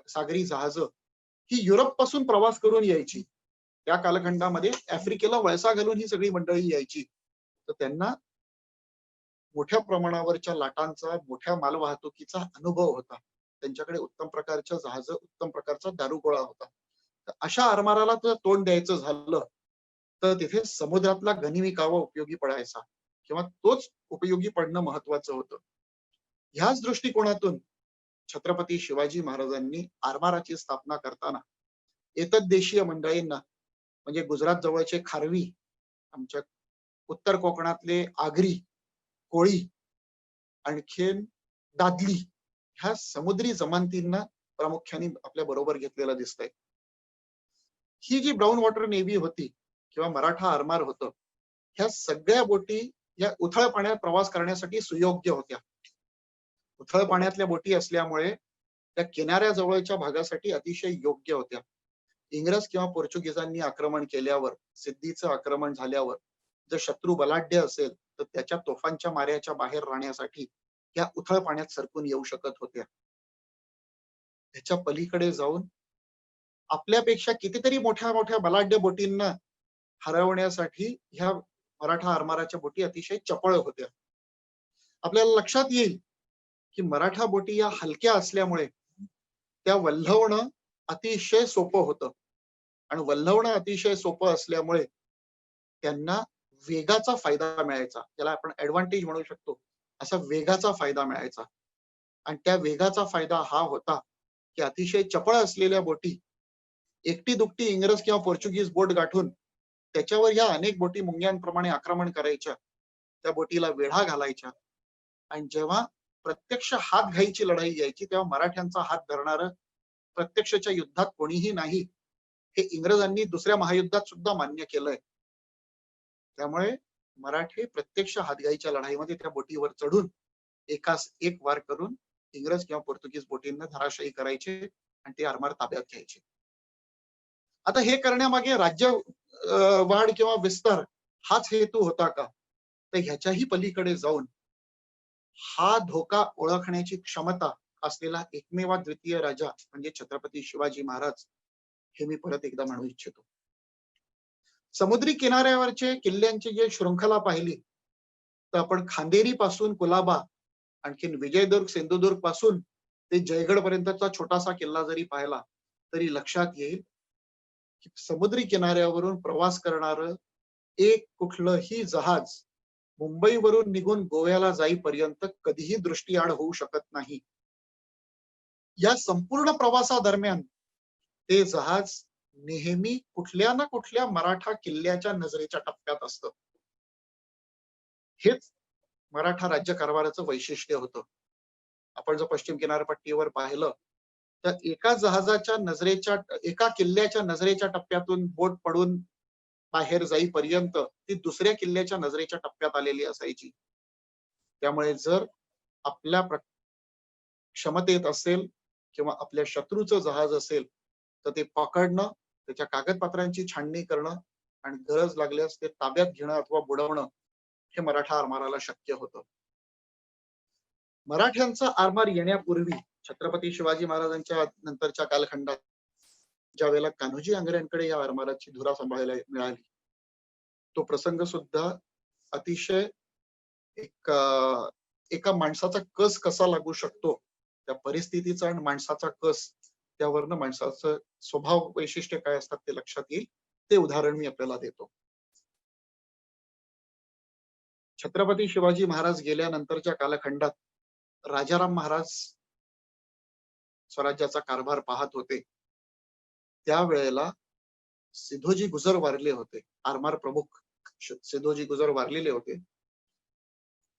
सागरी जहाज ही युरोप पासून प्रवास करून यायची. त्या कालखंडामध्ये आफ्रिकेला वळसा घालून ही सगळी मंडळी यायची. तर त्यांना मोठ्या प्रमाणावरच्या लाटांचा, मोठ्या मालवाहतुकीचा अनुभव होता. त्यांच्याकडे उत्तम प्रकारच्या जहाज, उत्तम प्रकारचा दारुगोळा होता. तर अशा आरमाराला जर तोंड द्यायचं झालं तर तिथे समुद्रातला गनिमी कावा उपयोगी पडायचा किंवा तोच उपयोगी पडणं महत्वाचं होतं. ह्याच दृष्टिकोनातून छत्रपती शिवाजी महाराजांनी आरमाराची स्थापना करताना एतद्देशीय मंडळींना म्हणजे गुजरात जवळचे खारवी, आमच्या उत्तर कोकणातले आगरी, कोळी, आणखीन दादली ह्या समुद्री जमातींना प्रामुख्याने आपल्या बरोबर घेतलेलं दिसतंय. ही जी ब्राऊन वॉटर नेव्ही होती किंवा मराठा आरमार होतं, ह्या सगळ्या बोटी या उथळ पाण्यात प्रवास करण्यासाठी सुयोग्य होत्या. उथळ पाण्यातल्या बोटी असल्यामुळे त्या किनाऱ्याजवळच्या भागासाठी अतिशय योग्य होत्या. इंग्रज किंवा पोर्चुगीजांनी आक्रमण केल्यावर, सिद्धीचं आक्रमण झाल्यावर जर शत्रू बलाढ्य असेल तर त्याच्या तोफांच्या माऱ्याच्या बाहेर राहण्यासाठी या उथळ पाण्यात सरकून येऊ शकत होत्या. त्याच्या पलीकडे जाऊन आपल्यापेक्षा कितीतरी मोठ्या मोठ्या बलाढ्य बोटींना हरवण्यासाठी ह्या मराठा आरमाराच्या बोटी अतिशय चपळ होत्या. आपल्याला लक्षात येईल की मराठा बोटी या हलक्या असल्यामुळे त्या वल्हवणं अतिशय सोपं होतं आणि वल्हवणं अतिशय सोपं असल्यामुळे त्यांना वेगाचा फायदा मिळायचा, त्याला आपण ऍडव्हान्टेज म्हणू शकतो. असा वेगाचा फायदा मिळायचा आणि त्या वेगाचा फायदा हा होता की अतिशय चपळ असलेल्या बोटी एकटी दुकटी इंग्रज किंवा पोर्चुगीज बोट गाठून त्याच्यावर या अनेक बोटी मुंग्यांप्रमाणे आक्रमण करायच्या, त्या बोटीला वेढा घालायच्या आणि जेव्हा प्रत्यक्ष हात घाईची लढाई यायची तेव्हा मराठ्यांचा हात धरणार प्रत्यक्षच्या युद्धात कोणीही नाही, हे इंग्रजांनी दुसऱ्या महायुद्धात सुद्धा मान्य केलंय. त्यामुळे मराठे प्रत्यक्ष हातगाईच्या लढाईमध्ये त्या बोटीवर चढून एकास एक वार करून इंग्रज किंवा पोर्तुगीज बोटींना धराशायी करायचे आणि ते आरमार ताब्यात घ्यायचे. आता हे करण्यामागे राज्य वाढ किंवा विस्तार हाच हेतू होता का? तर ह्याच्याही पलीकडे जाऊन हा धोका ओळखण्याची क्षमता असलेला एकमेव द्वितीय राजा म्हणजे छत्रपती शिवाजी महाराज, हे मी परत एकदा म्हणू इच्छितो. समुद्री किनाऱ्यावरचे किल्ल्यांची जे शृंखला पाहिली तर आपण खांदेरी पासून कुलाबा, आणखीन विजयदुर्ग सिंधुदुर्ग पासून ते जयगड पर्यंतचा छोटासा किल्ला जरी पाहिला तरी लक्षात येईल की समुद्री किनाऱ्यावरून प्रवास करणार एक कुठलंही जहाज मुंबईवरून निघून गोव्याला जाईपर्यंत कधीही दृष्टीआड होऊ शकत नाही. या संपूर्ण प्रवासादरम्यान ते जहाज नेहमी कुठल्या ना कुठल्या मराठा किल्ल्याच्या नजरेच्या टप्प्यात असतं. हेच मराठा राज्य कारभाराचं वैशिष्ट्य होतं. आपण जर पश्चिम किनारपट्टीवर पाहिलं तर एका जहाजाच्या नजरेच्या, एका किल्ल्याच्या नजरेच्या टप्प्यातून बोट पडून बाहेर जाईपर्यंत ती दुसऱ्या किल्ल्याच्या नजरेच्या टप्प्यात आलेली असायची. त्यामुळे जर आपल्या क्षमतेत असेल किंवा आपल्या शत्रूचं जहाज असेल तर ते पकडणं, त्याच्या कागदपत्रांची छाननी करणं आणि गरज लागल्यास ते ताब्यात घेणं अथवा बुडवणं हे मराठा आरमाराला शक्य होतं. मराठ्यांचा आरमार येण्यापूर्वी छत्रपती शिवाजी महाराजांच्या नंतरच्या कालखंडात ज्या वेळेला कान्होजी आंग्र्यांकडे या आरमाराची धुरा सांभाळायला मिळाली, तो प्रसंग सुद्धा अतिशय एका माणसाचा कस कसा लागू शकतो, त्या परिस्थितीचा आणि माणसाचा कस, त्यावरनं माणसाचं स्वभाव वैशिष्ट्य काय असतात ते लक्षात येईल. ते उदाहरण मी आपल्याला देतो. छत्रपती शिवाजी महाराज गेल्यानंतरच्या कालखंडात राजाराम महाराज स्वराज्याचा कारभार पाहत होते. त्यावेळेला सिधोजी गुजर वारले होते, आरमार प्रमुख सिधोजी गुजर वारलेले होते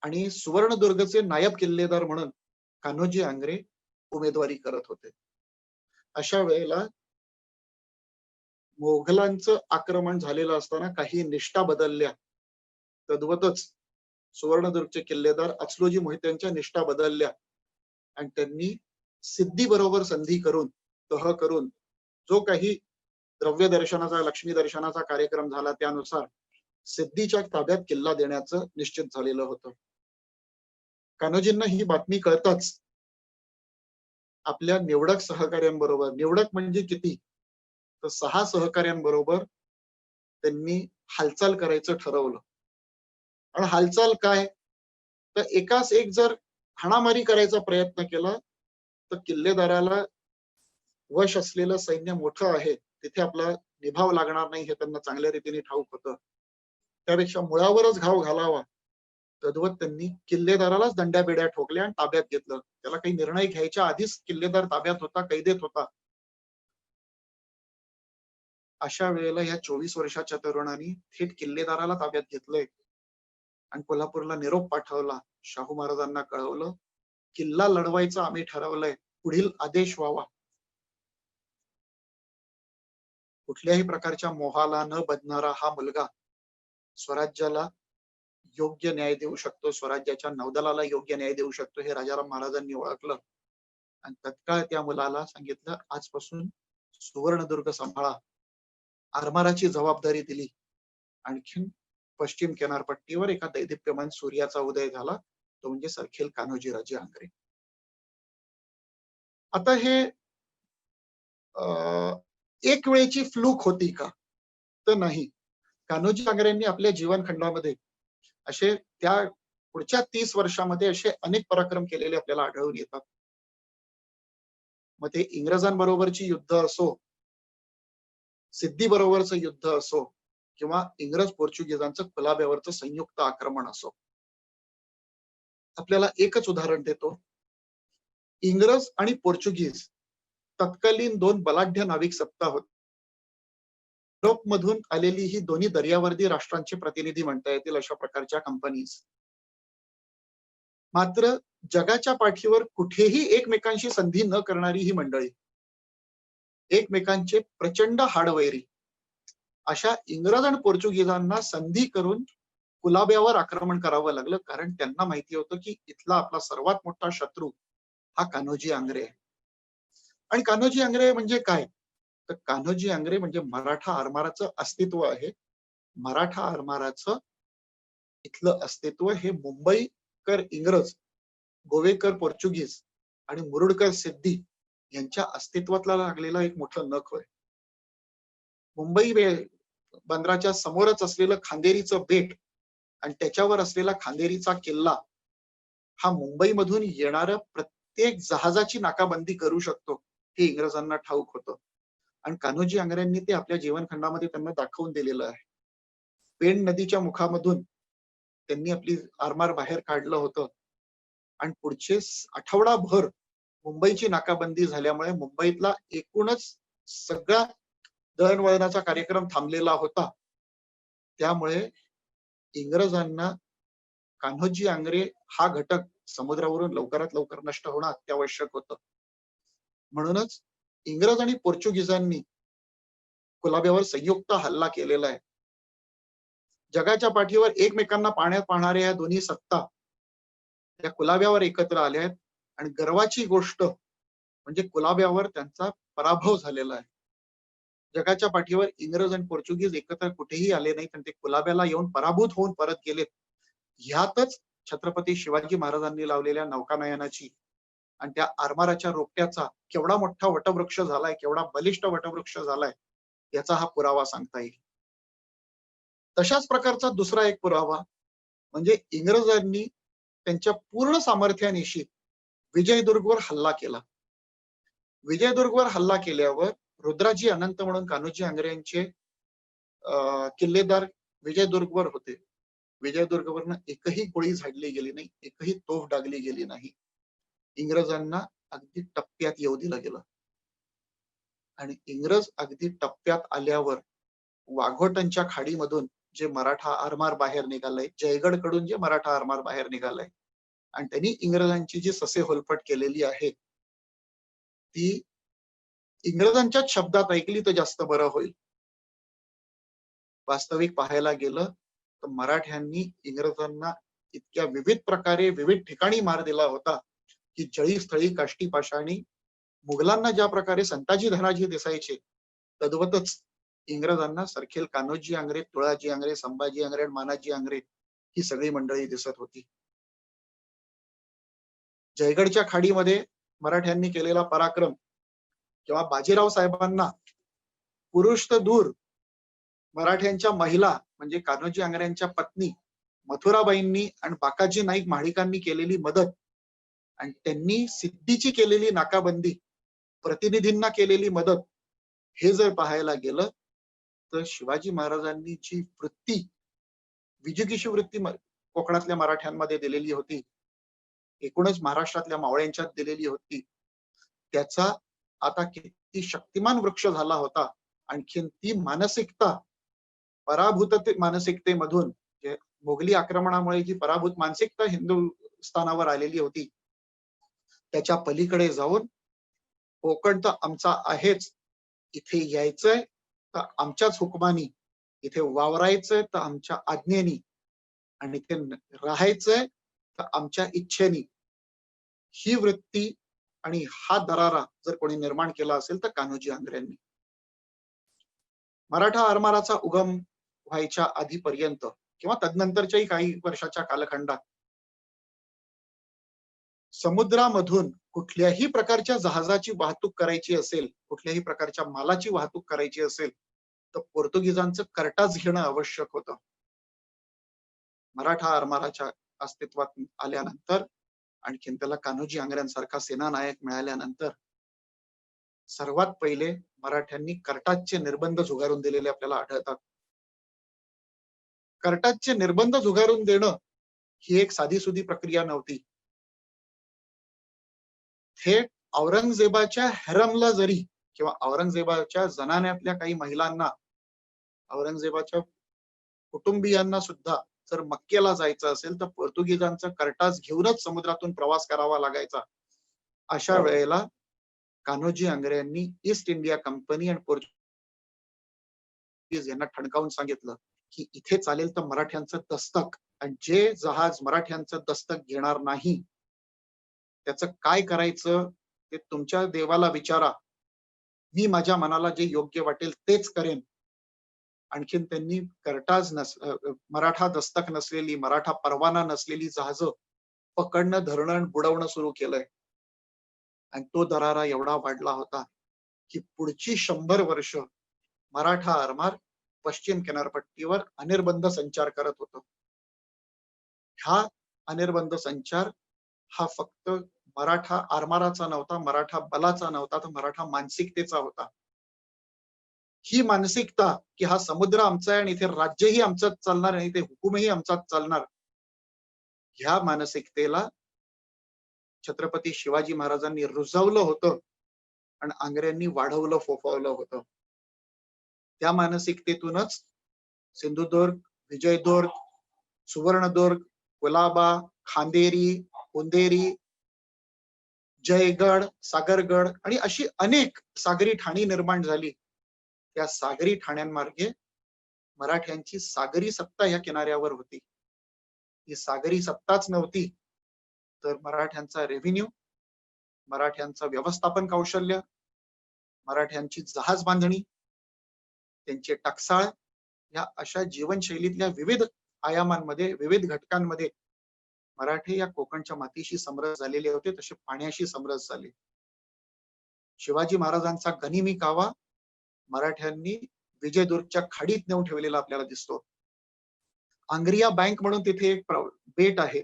आणि सुवर्णदुर्गचे नायब किल्लेदार म्हणून कान्होजी आंग्रे उमेदवारी करत होते. अशा वेळेला मोघलांचं आक्रमण झालेलं असताना काही निष्ठा बदलल्या, तद्वतच सुवर्णदुर्गचे किल्लेदार अचलोजी मोहित्यांच्या निष्ठा बदलल्या आणि त्यांनी सिद्धी बरोबर संधी करून, तह करून जो काही द्रव्य दर्शनाचा, लक्ष्मी दर्शनाचा कार्यक्रम झाला त्यानुसार सिद्धीच्या ताब्यात किल्ला देण्याचं निश्चित झालेलं होतं. कान्होजींना ही बातमी कळताच आपल्या निवडक सहकार्यांबरोबर, निवडक म्हणजे किती तर 6 सहकार्यांबरोबर त्यांनी हालचाल करायचं ठरवलं. आणि हालचाल काय तर एकास एक जर हाणामारी करायचा प्रयत्न केला तर किल्लेदाराला वश असलेलं सैन्य मोठं आहे, तिथे आपला निभाव लागणार नाही हे त्यांना चांगल्या रीतीने ठाऊक होतं. त्यापेक्षा मुळावरच घाव घालावा तद्वत त्यांनी किल्लेदारालाच दंड्याबेड्या ठोकल्या आणि ताब्यात घेतलं. त्याला काही निर्णय घ्यायच्या आधीच किल्लेदार ताब्यात होता, कैदेत होता. अशा वेळेला ह्या 24 वर्षाच्या तरुणांनी थेट किल्लेदाराला ताब्यात घेतलंय आणि कोल्हापूरला निरोप पाठवला. शाहू महाराजांना कळवलं, किल्ला लढवायचा आम्ही ठरवलंय, पुढील आदेश व्हावा. कुठल्याही प्रकारच्या मोहाला न बधणारा हा मुलगा स्वराज्याला योग्य न्याय देऊ शकतो, स्वराज्याच्या नौदलाला योग्य न्याय देऊ शकतो हे राजाराम महाराजांनी ओळखलं आणि तत्काळ त्या मुलाला सांगितलं, आजपासून सुवर्णदुर्ग सांभाळा. आरमाराची जबाबदारी दिली. आणखीन पश्चिम किनारपट्टीवर एका दैदिप्यमान सूर्याचा उदय झाला, तो म्हणजे सरखेल कान्होजी राजे आंग्रे. आता हे एक वेळची फ्लूक होती का? तर नाही. कान्होजी आंग्रेंनी आपल्या जीवनखंडामध्ये असे त्या पुढच्या 30 वर्षामध्ये असे अनेक पराक्रम केलेले आपल्याला आढळून येतात. मग ते इंग्रजांबरोबरची युद्ध असो, सिद्धी बरोबरचं युद्ध असो किंवा इंग्रज पोर्चुगीजांचं कुलाब्यावरचं संयुक्त आक्रमण असो. आपल्याला एकच उदाहरण देतो. इंग्रज आणि पोर्चुगीज तत्कालीन दोन बलाढ्य नाविक सत्ता होती. युरोपमधून आलेली ही दोन्ही दर्यावर्दी राष्ट्रांचे प्रतिनिधी म्हणता येतील अशा प्रकारच्या कंपनीज. मात्र जगाच्या पाठीवर कुठेही एकमेकांशी संधी न करणारी ही मंडळी, एकमेकांचे प्रचंड हाडवैरी, अशा इंग्रज आणि पोर्चुगीजांना संधी करून कुलाब्यावर आक्रमण करावं लागलं, कारण त्यांना माहिती होतं की इथला आपला सर्वात मोठा शत्रू हा कान्होजी आंग्रे आहे. आणि कान्होजी आंग्रे म्हणजे काय? तर कान्होजी आंग्रे म्हणजे मराठा आरमाराचं अस्तित्व आहे. मराठा आरमाराचं इथलं अस्तित्व हे मुंबईकर इंग्रज, गोवेकर पोर्चुगीज आणि मुरुडकर सिद्धी यांच्या अस्तित्वातला लागलेला एक मोठं नख होय. मुंबई बंदराच्या समोरच असलेलं खांदेरीचं बेट आणि त्याच्यावर असलेला खांदेरीचा किल्ला हा मुंबईमधून येणाऱ्या प्रत्येक जहाजाची नाकाबंदी करू शकतो हे इंग्रजांना ठाऊक होतं. आणि कान्होजी आंग्रेंनी ते आपल्या जीवनखंडामध्ये त्यांना दाखवून दिलेलं आहे. पेण नदीच्या मुखामधून त्यांनी आपली आरमार बाहेर काढलं होतं आणि पुढचे आठवडाभर मुंबईची नाकाबंदी झाल्यामुळे मुंबईतला एकूणच सगळा दळणवळणाचा कार्यक्रम थांबलेला होता. त्यामुळे इंग्रजांना कान्होजी आंग्रे हा घटक समुद्रावरून लवकरात लवकर नष्ट होणं अत्यावश्यक होतं. म्हणूनच इंग्रज आणि पोर्चुगीजांनी कुलाब्यावर संयुक्त हल्ला केलेला आहे. जगाच्या पाठीवर एकमेकांना पाण्यात पाहणाऱ्या या दोन्ही सत्ता त्या कुलाब्यावर एकत्र आल्या आहेत आणि गर्वाची गोष्ट म्हणजे कुलाब्यावर त्यांचा पराभव झालेला आहे. जगाच्या पाठीवर इंग्रज आणि पोर्चुगीज एकत्र कुठेही आले नाहीत आणि ते कुलाब्याला येऊन पराभूत होऊन परत गेलेत. ह्यातच छत्रपती शिवाजी महाराजांनी लावलेल्या नौकानयनाची आणि त्या आरमाराच्या रोपट्याचा केवढा मोठा वटवृक्ष झालाय, केवढा बलिष्ठ वटवृक्ष झालाय याचा हा पुरावा सांगता येईल. तशाच प्रकारचा दुसरा एक पुरावा म्हणजे इंग्रजांनी त्यांच्या पूर्ण सामर्थ्यानिशी विजयदुर्गवर हल्ला केला. विजयदुर्गवर हल्ला केल्यावर रुद्राजी अनंत म्हणून कान्होजी आंग्रे यांचे किल्लेदार विजयदुर्गवर होते. विजयदुर्गवरनं एकही गोळी झाडली गेली नाही, एकही तोफ डागली गेली नाही. इंग्रजांना अगदी टप्प्यात येऊ दिलं गेलं आणि इंग्रज अगदी टप्प्यात आल्यावर वाघोटनच्या खाडीमधून जे मराठा आरमार बाहेर निघालंय, जयगड कडून जे मराठा आरमार बाहेर निघालंय आणि त्यांनी इंग्रजांची जी ससे होलपट केलेली आहे ती इंग्रजांच्याच शब्दात ऐकली तर जास्त बरं होईल. वास्तविक पाहायला गेलं तर मराठ्यांनी इंग्रजांना इतक्या विविध प्रकारे विविध ठिकाणी मार दिला होता की जळी स्थळी काष्टी पाषाणी मुघलांना ज्या प्रकारे संताजी धनाजी दिसायचे तद्वतच इंग्रजांना सरखेल कान्होजी आंग्रे, तुळाजी आंग्रे, संभाजी आंग्रे, मानाजी आंग्रे ही सगळी मंडळी दिसत होती. जयगडच्या खाडीमध्ये मराठ्यांनी केलेला पराक्रम किंवा बाजीराव साहेबांना पुरुष तर दूर मराठ्यांच्या महिला म्हणजे कान्होजी आंग्र्यांच्या पत्नी मथुराबाईंनी आणि बाकाजी नाईक महाडिकांनी केलेली मदत आणि त्यांनी सिद्धीची केलेली नाकाबंदी, प्रतिनिधींना केलेली मदत, हे जर पाहायला गेलं तर शिवाजी महाराजांनी जी वृत्ती, विजिगीषू वृत्ती कोकणातल्या मराठ्यांमध्ये दिलेली होती, एकूणच महाराष्ट्रातल्या मावळ्यांच्यात दिलेली होती, त्याचा आता किती शक्तिमान वृक्ष झाला होता. आणखीन ती मानसिकता, पराभूत मानसिकतेमधून, मोगली आक्रमणामुळे जी पराभूत मानसिकता हिंदुस्थानावर आलेली होती, त्याच्या पलीकडे जाऊन कोकण तर आमचा आहेच, इथे यायचंय तर आमच्याच हुकमानी, इथे वावरायचंय तर आमच्या आज्ञेनी, आणि इथे राहायचंय तर आमच्या इच्छेनी, ही वृत्ती आणि हा दरारा जर कोणी निर्माण केला असेल तर कान्होजी आंग्र्यांनी. मराठा आरमाराचा उगम व्हायच्या आधीपर्यंत किंवा तदनंतरच्याही काही वर्षाच्या कालखंडात समुद्रामधून कुठल्याही प्रकारच्या जहाजाची वाहतूक करायची असेल, कुठल्याही प्रकारच्या मालाची वाहतूक करायची असेल तर पोर्तुगीजांचं कर्टाज घेणं आवश्यक होतं. मराठा आरमाराच्या अस्तित्वात आल्यानंतर, आणखीन त्याला कान्होजी आंग्र्यांसारखा सेनानायक मिळाल्यानंतर, सर्वात पहिले मराठ्यांनी कर्टाजचे निर्बंध झुगारून दिलेले आपल्याला आढळतात. कर्टाजचे निर्बंध झुगारून देणं ही एक साधीसुधी प्रक्रिया नव्हती. थेट औरंगजेबाच्या हॅरमला जरी किंवा औरंगजेबाच्या जनान्यातल्या काही महिलांना, औरंगजेबाच्या कुटुंबियांना सुद्धा जर मक्केला जायचं असेल तर पोर्तुगीजांचा कर्टाज घेऊनच समुद्रातून प्रवास करावा लागायचा. अशा वेळेला कान्होजी आंग्र्यांनी ईस्ट इंडिया कंपनी आणि पोर्तुगीज यांना ठणकावून सांगितलं की इथे चालेल तर मराठ्यांचं दस्तक, आणि जे जहाज मराठ्यांचं दस्तक घेणार नाही त्याचं काय करायचं ते तुमच्या देवाला विचारा, मी माझ्या मनाला जे योग्य वाटेल तेच करेन. आणखीन त्यांनी मराठा दस्तक नसलेली, मराठा परवाना नसलेली जहाज पकडणं, धरणं, बुडवणं सुरू केलंय. आणि तो दरारा एवढा वाढला होता की पुढची 100 वर्ष मराठा आरमार पश्चिम किनारपट्टीवर अनिर्बंध संचार करत होतं. हा अनिर्बंध संचार हा फक्त मराठा आरमाराचा नव्हता, मराठा बलाचा नव्हता, तर मराठा मानसिकतेचा होता. ही मानसिकता की हा समुद्र आमचा आहे आणि इथे राज्यही आमचंच चालणार आणि इथे हुकूमही आमचाच चालणार, ह्या मानसिकतेला छत्रपती शिवाजी महाराजांनी रुजवलं होतं आणि आंग्र्यांनी वाढवलं, फोफावलं होतं. त्या मानसिकतेतूनच सिंधुदुर्ग, विजयदुर्ग, सुवर्णदुर्ग, कुलाबा, खांदेरी, उंदेरी, जयगड, सागरगड आणि अशी अनेक सागरी ठाणी निर्माण झाली. त्या सागरी ठाण्यांमार्गे मराठ्यांची सागरी सत्ता या किनाऱ्यावर होती. ही सागरी सत्ताच नव्हती तर मराठ्यांचा रेव्हेन्यू, मराठ्यांचं व्यवस्थापन कौशल्य, मराठ्यांची जहाज बांधणी, त्यांचे टकसाळ, या अशा जीवनशैलीतल्या विविध आयामांमध्ये, विविध घटकांमध्ये मराठे या कोकणच्या मातीशी समरस झालेले होते, तसे पाण्याशी समरस झाले. शिवाजी महाराजांचा गनिमी कावा मराठ्यांनी विजयदुर्गच्या खाडीत नेऊन ठेवलेला आपल्याला दिसतो. आंग्रिया बँक म्हणून तिथे एक बेट आहे,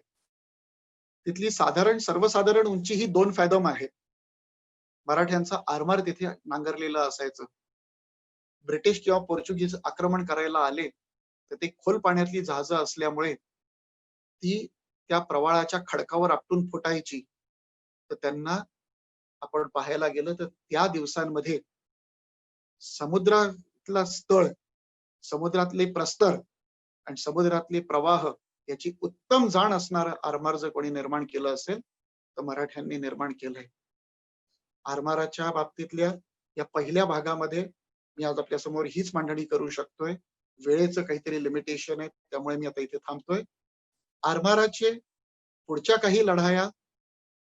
तिथली सर्वसाधारण उंची ही 2 फॅदम आहे. मराठ्यांचा आरमार तिथे नांगरलेला असायचं. ब्रिटिश किंवा पोर्चुगीज आक्रमण करायला आले तर ते खोल पाण्यातली जहाजं असल्यामुळे ती त्या प्रवाळाच्या खडकावर आपटून फुटायची. तर त्यांना आपण पाहायला गेलं तर त्या दिवसांमध्ये समुद्रातला स्थळ, समुद्रातले प्रस्तर आणि समुद्रातले प्रवाह याची उत्तम जाण असणारं आरमार जर कोणी निर्माण केलं असेल तर मराठ्यांनी निर्माण केलंय. आरमाराच्या बाबतीतल्या या पहिल्या भागामध्ये मी आज आपल्या समोर हीच मांडणी करू शकतोय. वेळेचं काहीतरी लिमिटेशन आहे, त्यामुळे मी आता इथे थांबतोय. आरमाराचे पुढच्या काही लढाया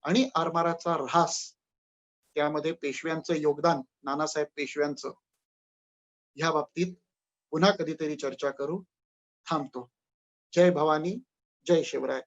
आणि आरमाराचा ऱ्हास, त्यामध्ये पेशव्यांचं योगदान, नानासाहेब पेशव्यांचं, ह्या बाबतीत पुन्हा कधीतरी चर्चा करू. थांबतो. जय भवानी, जय शिवराय.